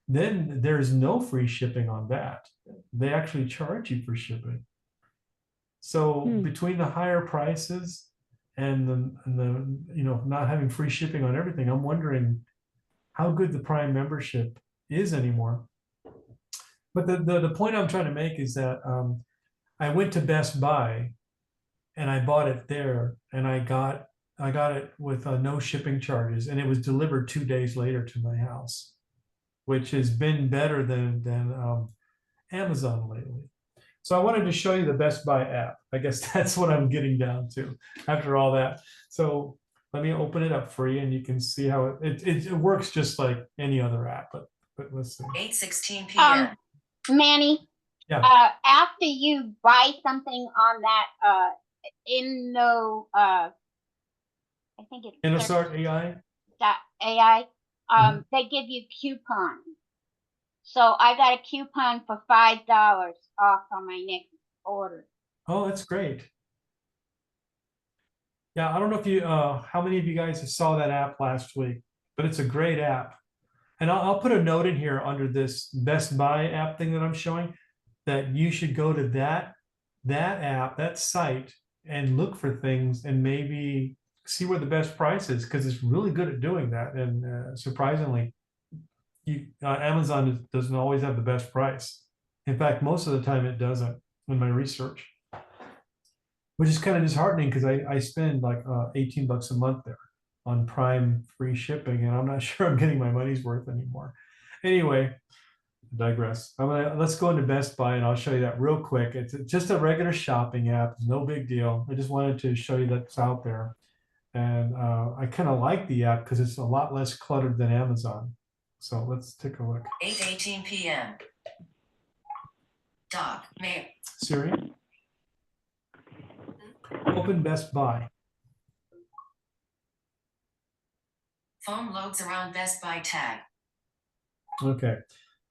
then there's no free shipping on that. They actually charge you for shipping. So between the higher prices and the not having free shipping on everything, I'm wondering how good the Prime membership is anymore. But the point I'm trying to make is that I went to Best Buy and I bought it there, and I got it with no shipping charges, and it was delivered 2 days later to my house, which has been better than Amazon lately. So I wanted to show you the Best Buy app. I guess that's what I'm getting down to after all that. So let me open it up for you, and you can see how it works just like any other app. But let's see. 8:16 p.m. Manny. Yeah. After you buy something on that I think it's InnoSearch AI. AI. They give you coupons. So I got a coupon for $5 off on my next order. Oh, that's great. Yeah, I don't know if you how many of you guys saw that app last week, but it's a great app. And I'll put a note in here under this Best Buy app thing that I'm showing, that you should go to that app, that site, and look for things and maybe see where the best price is, because it's really good at doing that. And surprisingly, Amazon doesn't always have the best price. In fact, most of the time it doesn't in my research, which is kind of disheartening because I spend like $18 a month there on Prime free shipping, and I'm not sure I'm getting my money's worth anymore. Anyway, digress. Let's go into Best Buy and I'll show you that real quick. It's just a regular shopping app. It's no big deal. I just wanted to show you that's out there. And I kind of like the app because it's a lot less cluttered than Amazon. So let's take a look. 8:18 p.m. Doc, mail. Siri, open Best Buy. Phone loads around Best Buy tag. Okay.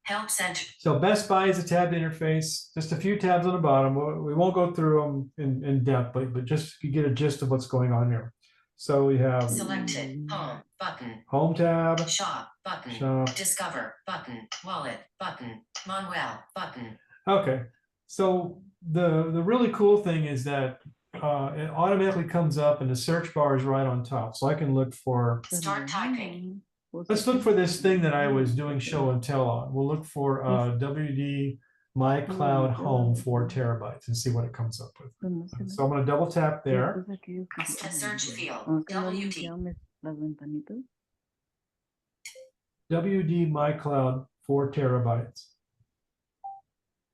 Help center. So Best Buy is a tabbed interface, just a few tabs on the bottom. We won't go through them in depth, but just you get a gist of what's going on here. So we have Selected. Home button. Home tab. Shop button. Shop. Discover button. Wallet button. Manuel button. Okay. So the really cool thing is that it automatically comes up and the search bar is right on top. So I can look for. Start typing. Let's look for this thing that I was doing show and tell on. We'll look for WD My Cloud Home 4 terabytes and see what it comes up with. So I'm going to double tap there. Search field. WD My Cloud 4 terabytes.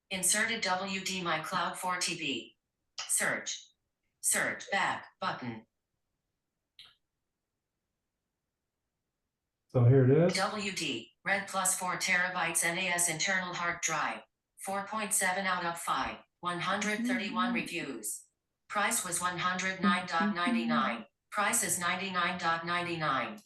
Inserted WD My Cloud 4 TB. Search. Search back button. So here it is. WD Red Plus 4 terabytes NAS internal hard drive. 4.7 out of 5. 131 reviews. Price was $109.99. Price is $99.99.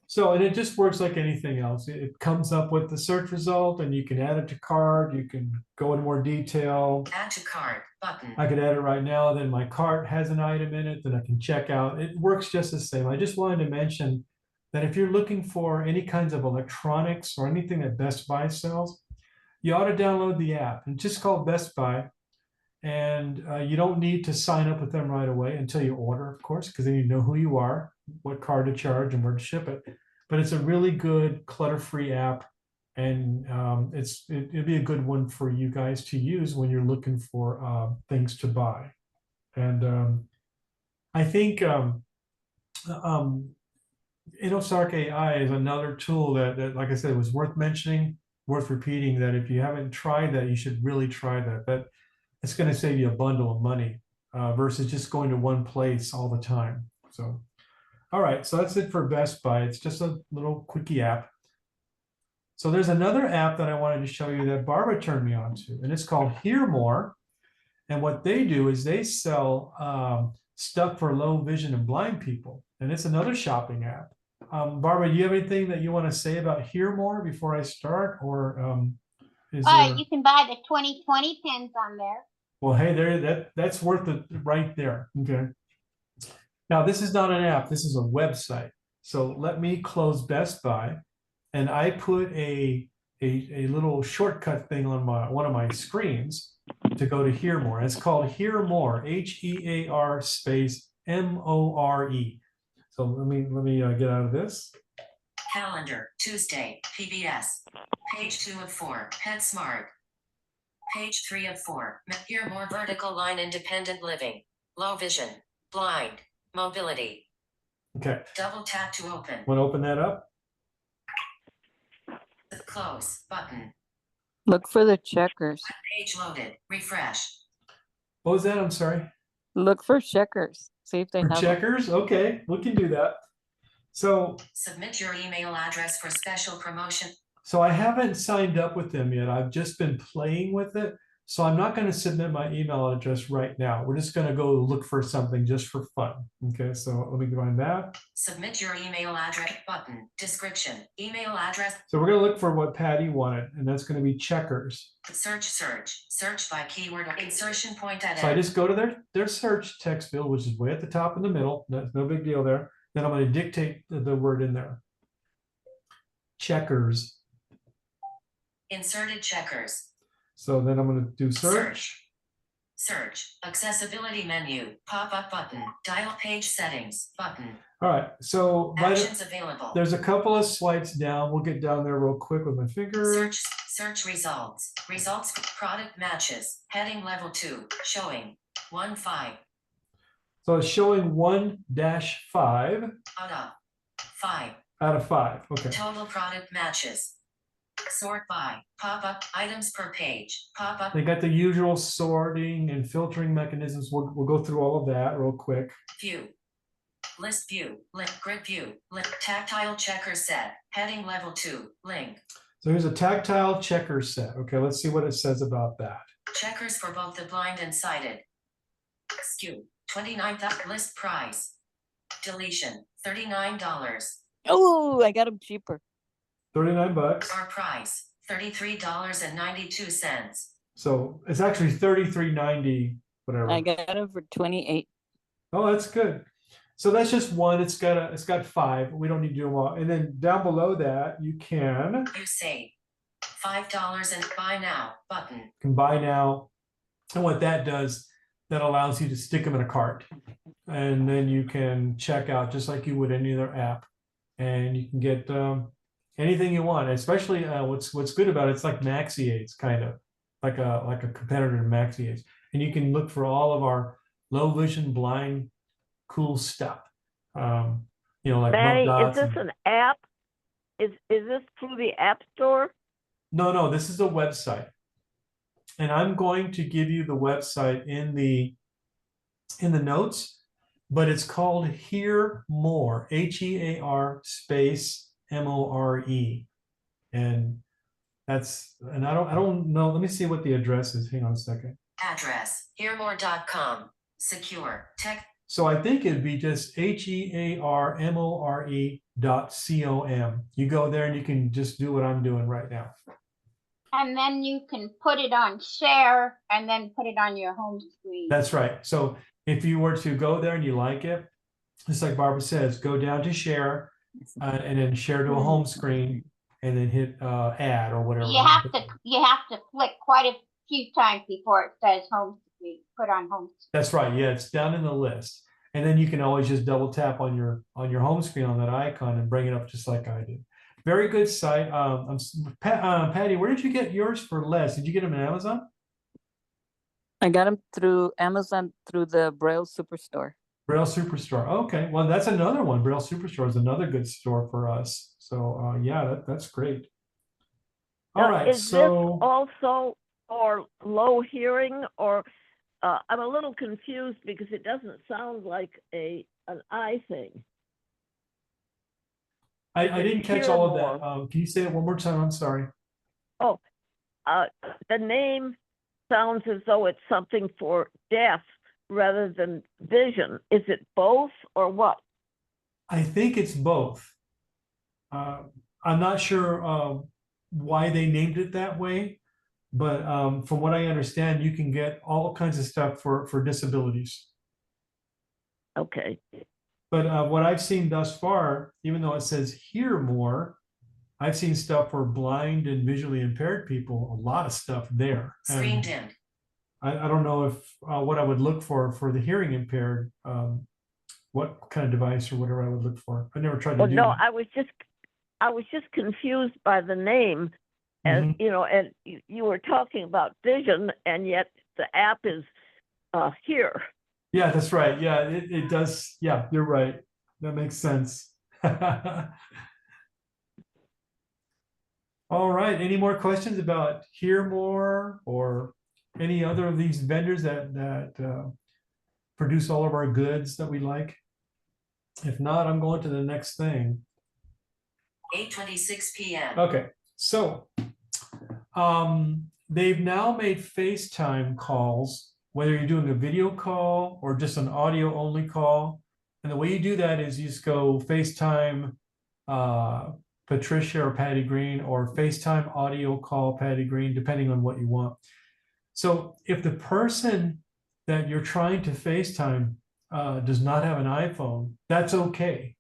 So, and it just works like anything else. It comes up with the search result and you can add it to cart. You can go in more detail. Add to cart button. I could add it right now. Then my cart has an item in it that I can check out. It works just the same. I just wanted to mention that if you're looking for any kinds of electronics or anything that Best Buy sells, you ought to download the app. It's just called Best Buy. And you don't need to sign up with them right away until you order, of course, because then you know who you are, what card to charge, and where to ship it. But it's a really good clutter-free app, and it'd be a good one for you guys to use when you're looking for things to buy. And I think InnoSark AI is another tool that, like I said, was worth mentioning, worth repeating. That if you haven't tried that, you should really try that. But it's going to save you a bundle of money versus just going to one place all the time. So, all right, so that's it for Best Buy. It's just a little quickie app. So there's another app that I wanted to show you that Barbara turned me on to, and it's called Hear More. And what they do is they sell stuff for low vision and blind people, and it's another shopping app. Barbara, do you have anything that you want to say about Hear More before I start, or you can buy the 20/20 pens on there. Well, hey, that's worth it right there. Okay. Now, this is not an app. This is a website. So let me close Best Buy, and I put a little shortcut thing on one of my screens to go to Hear More. It's called Hear More, HEAR space MORE. So let me get out of this. Calendar, Tuesday, PBS. Page 2 of 4, PetSmart. Page 3 of 4, Hear More vertical line independent living. Low vision, blind, mobility. Okay. Double tap to open. Want to open that up? Close button. Look for the checkers. Page loaded. Refresh. What was that? I'm sorry. Look for checkers. See if they have checkers. Okay, we can do that. So submit your email address for special promotion. So I haven't signed up with them yet. I've just been playing with it. So I'm not going to submit my email address right now. We're just going to go look for something just for fun. Okay, so let me find that. Submit your email address button. Description. Email address. So we're going to look for what Patty wanted, and that's going to be checkers. Search by keyword or insertion point at. So I just go to their search text field, which is way at the top in the middle. That's no big deal there. Then I'm going to dictate the word in there. Checkers. Inserted checkers. So then I'm going to do search. Search. Accessibility menu. Pop-up button. Dial page settings button. All right, so Actions available. there's a couple of slides down. We'll get down there real quick with my finger. Search results. Results. Product matches. Heading level 2. Showing 1-5. So it's showing 1-5 out of 5. Out of 5. Okay. Total product matches. Sort by pop-up items per page. Pop-up. They got the usual sorting and filtering mechanisms. We'll go through all of that real quick. View. List view. Link. Grid view. Link. Tactile checker set. Heading level 2. Link. So here's a tactile checker set. Okay, let's see what it says about that. Checkers for both the blind and sighted. SKU. 29. List price. Deletion. $39. Oh, I got them cheaper. $39. Our price. $33.92. So it's actually $33.90, whatever. I got them for 28. Oh, that's good. So that's just one. It's got 5. We don't need to do them all. And then down below that, you can save $5 and buy now button. You can buy now. And what that does, that allows you to stick them in a cart. And then you can check out just like you would any other app. And you can get anything you want. Especially what's good about it, it's like Maxi Aids, kind of like a competitor to Maxi Aids. And you can look for all of our low vision, blind, cool stuff. Like Manny, is this an app? Is this through the App Store? No, this is a website. And I'm going to give you the website in the notes, but it's called Hear More, HEAR space MORE. And I don't know. Let me see what the address is. Hang on a second. Address, hearmore.com. Secure. Tech. So I think it'd be just HEARMORE.com. You go there and you can just do what I'm doing right now. And then you can put it on share and then put it on your home screen. That's right. So if you were to go there and you like it, just like Barbara says, go down to share and then share to a home screen and then hit add or whatever. You have to click quite a few times before it says home screen, put on home screen. That's right. Yeah, it's down in the list. And then you can always just double tap on your home screen on that icon and bring it up just like I did. Very good site. Patty, where did you get yours for less? Did you get them on Amazon? I got them through Amazon through the Braille Superstore. Braille Superstore. Okay, well that's another one. Braille Superstore is another good store for us. So yeah, that's great. All right. Is this also for low hearing, or I'm a little confused because it doesn't sound like an eye thing. I didn't catch all of that. Can you say it one more time? I'm sorry. Oh, the name sounds as though it's something for deaf rather than vision. Is it both or what? I think it's both. I'm not sure why they named it that way, but from what I understand, you can get all kinds of stuff for disabilities. Okay. But what I've seen thus far, even though it says Hear More, I've seen stuff for blind and visually impaired people, a lot of stuff there. Screen dimmed. I don't know if what I would look for the hearing impaired, what kind of device or whatever I would look for. I never tried to do that. I was just confused by the name, and and you were talking about vision, and yet the app is Hear. Yeah, that's right. Yeah, it does. Yeah, you're right. That makes sense. All right. Any more questions about Hear More or any other of these vendors that produce all of our goods that we like? If not, I'm going to the next thing. 8:26 p.m. Okay. So they've now made FaceTime calls, whether you're doing a video call or just an audio only call. And the way you do that is you just go FaceTime Patricia or Patty Green, or FaceTime audio call Patty Green, depending on what you want. So if the person that you're trying to FaceTime does not have an iPhone, that's okay.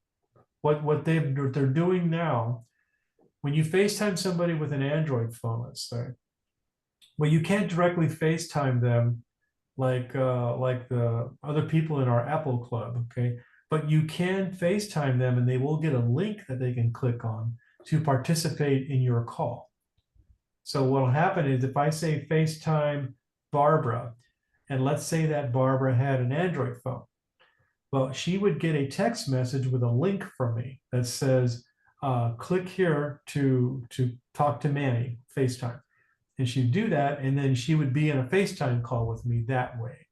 What they're doing now, when you FaceTime somebody with an Android phone, let's say, well, you can't directly FaceTime them like the other people in our Apple Club, okay? But you can FaceTime them and they will get a link that they can click on to participate in your call. So what'll happen is if I say FaceTime Barbara, and let's say that Barbara had an Android phone, well, she would get a text message with a link from me that says, click here to talk to Manny, FaceTime. And she'd do that, and then she would be in a FaceTime call with me that way.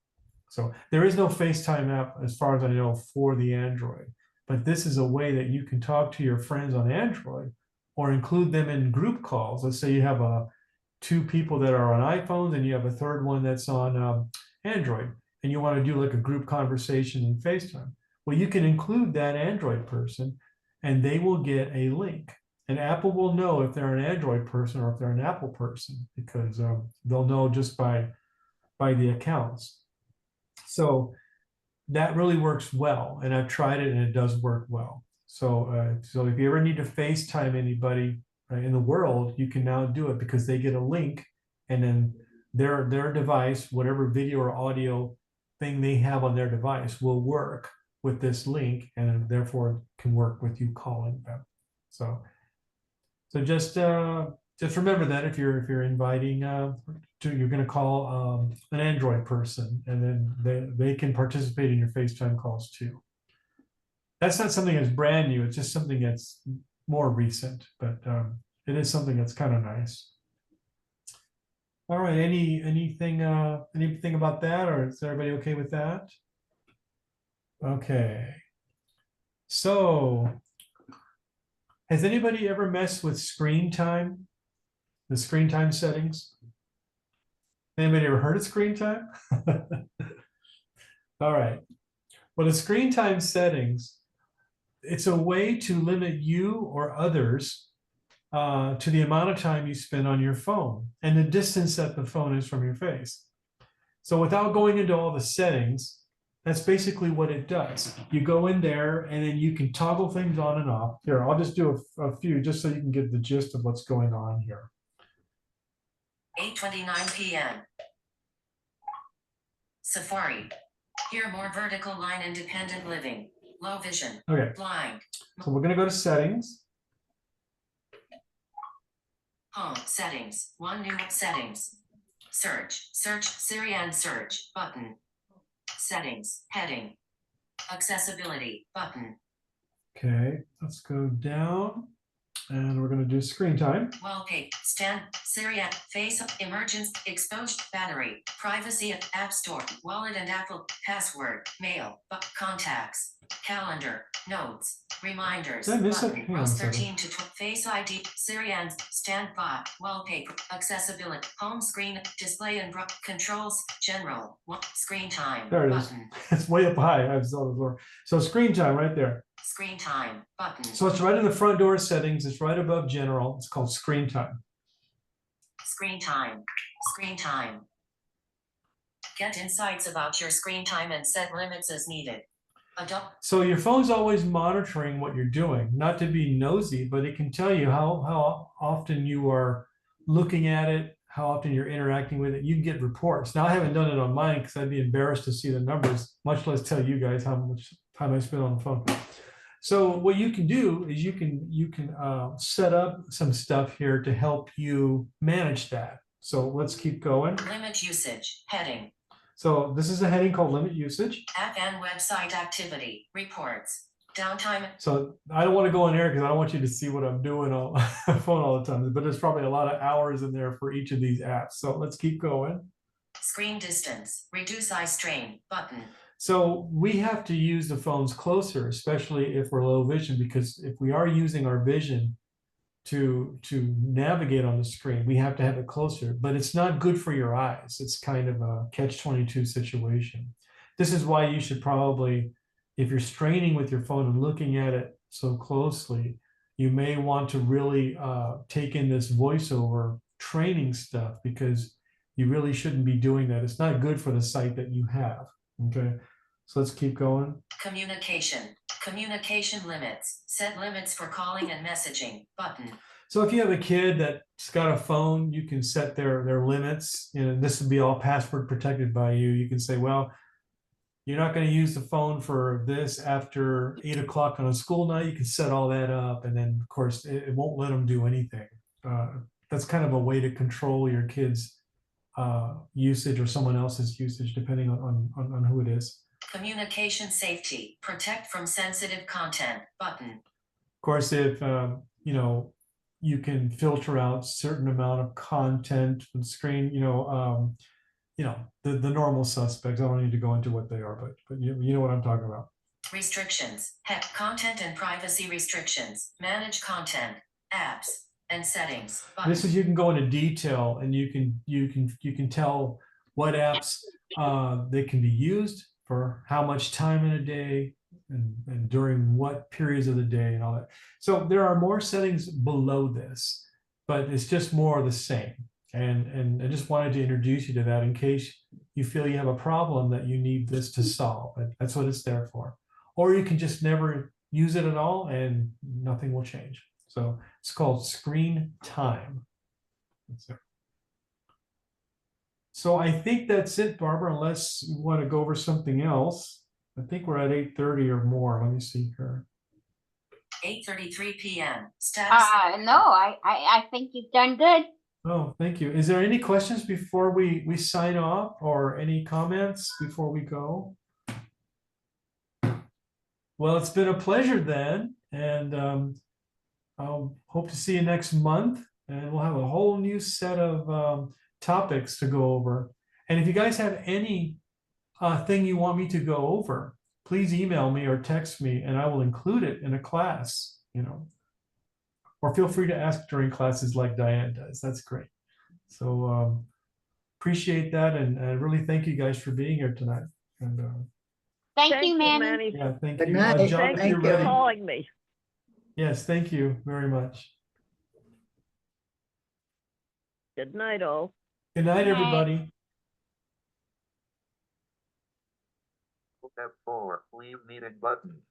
So there is no FaceTime app, as far as I know, for the Android. But this is a way that you can talk to your friends on Android or include them in group calls. Let's say you have two people that are on iPhones and you have a third one that's on Android, and you want to do like a group conversation in FaceTime. Well, you can include that Android person and they will get a link. And Apple will know if they're an Android person or if they're an Apple person, because they'll know just by the accounts. So that really works well, and I've tried it and it does work well. So so if you ever need to FaceTime anybody in the world, you can now do it because they get a link, and then their device, whatever video or audio thing they have on their device, will work with this link, and therefore can work with you calling them. So just remember that if you're inviting you're going to call an Android person, and then they can participate in your FaceTime calls too. That's not something that's brand new. It's just something that's more recent, but it is something that's kind of nice. All right. Anything about that, or is everybody okay with that? Okay. So, has anybody ever messed with screen time? The screen time settings? Anybody ever heard of screen time? All right. Well, the screen time settings, it's a way to limit you or others to the amount of time you spend on your phone and the distance that the phone is from your face. So without going into all the settings, that's basically what it does. You go in there and then you can toggle things on and off. Here, I'll just do a few just so you can get the gist of what's going on here. 8:29 p.m. Safari. Here more vertical line independent living. Low vision. Okay. Blind. So we're going to go to settings. Home settings. One new settings. Search. Search Siri and search button. Settings. Heading. Accessibility button. Okay, let's go down. And we're going to do screen time. Wallpaper, stand, Siri, face, emergence, exposed, battery, privacy, app store, wallet and Apple, password, mail, contacts, calendar, notes, reminders, Did I miss it? button, Hang on a rows second. 13 to 12, face ID, Siri and standby, wallpaper, accessibility, home screen, display and controls, general, screen time, There it is. button, It's way up high. I saw the floor. So screen time right there. screen time, button, So it's right in the front door settings. It's right above general. It's called screen time. screen time, screen time. Get insights about your screen time and set limits as needed. So your phone's always monitoring what you're doing, not to be nosy, but it can tell you how often you are looking at it, how often you're interacting with it. You can get reports. Now, I haven't done it on mine because I'd be embarrassed to see the numbers, much less tell you guys how much time I spend on the phone. So what you can do is you can set up some stuff here to help you manage that. So let's keep going. Limit usage, heading. So this is a heading called limit usage. App and website activity, reports, downtime. So I don't want to go in there because I don't want you to see what I'm doing on my phone all the time, but there's probably a lot of hours in there for each of these apps. So let's keep going. Screen distance, reduce eye strain, button. So we have to use the phones closer, especially if we're low vision, because if we are using our vision to navigate on the screen, we have to have it closer, but it's not good for your eyes. It's kind of a catch-22 situation. This is why you should probably, if you're straining with your phone and looking at it so closely, you may want to really take in this voiceover training stuff, because you really shouldn't be doing that. It's not good for the sight that you have. Okay, so let's keep going. Communication limits, set limits for calling and messaging, button. So if you have a kid that's got a phone, you can set their limits. You know, this would be all password protected by you. You can say, well, you're not going to use the phone for this after 8 o'clock on a school night. You can set all that up, and then of course it won't let them do anything. That's kind of a way to control your kids' usage or someone else's usage, depending on who it is. Communication safety, protect from sensitive content button. Of course, if you know, you can filter out certain amount of content from the screen. You know, the normal suspects. I don't need to go into what they are, but you know what I'm talking about. Restrictions, content and privacy restrictions, manage content, apps, and settings button. This is, you can go into detail, and you can tell what apps they can be used for how much time in a day, and during what periods of the day, and all that. So there are more settings below this, but it's just more of the same. And I just wanted to introduce you to that in case you feel you have a problem that you need this to solve. That's what it's there for. Or you can just never use it at all and nothing will change. So it's called screen time. So I think that's it, Barbara, unless you want to go over something else. I think we're at 8:30 or more. Let me see here. 8:33 p.m. Status. No, I think you've done good. Oh, thank you. Is there any questions before we sign off, or any comments before we go? Well, it's been a pleasure then, and I'll hope to see you next month, and we'll have a whole new set of topics to go over. And if you guys have any thing you want me to go over, please email me or text me, and I will include it in a class, you know. Or feel free to ask during classes like Diane does. That's great. So appreciate that, and really thank you guys for being here tonight. And Thank you, Manny. yeah, thank Good you. night. John, if Thank you're you for ready. calling me. Yes, thank you very much. Good night, all. Good night, Good night. everybody. Step 4, leave meeting button.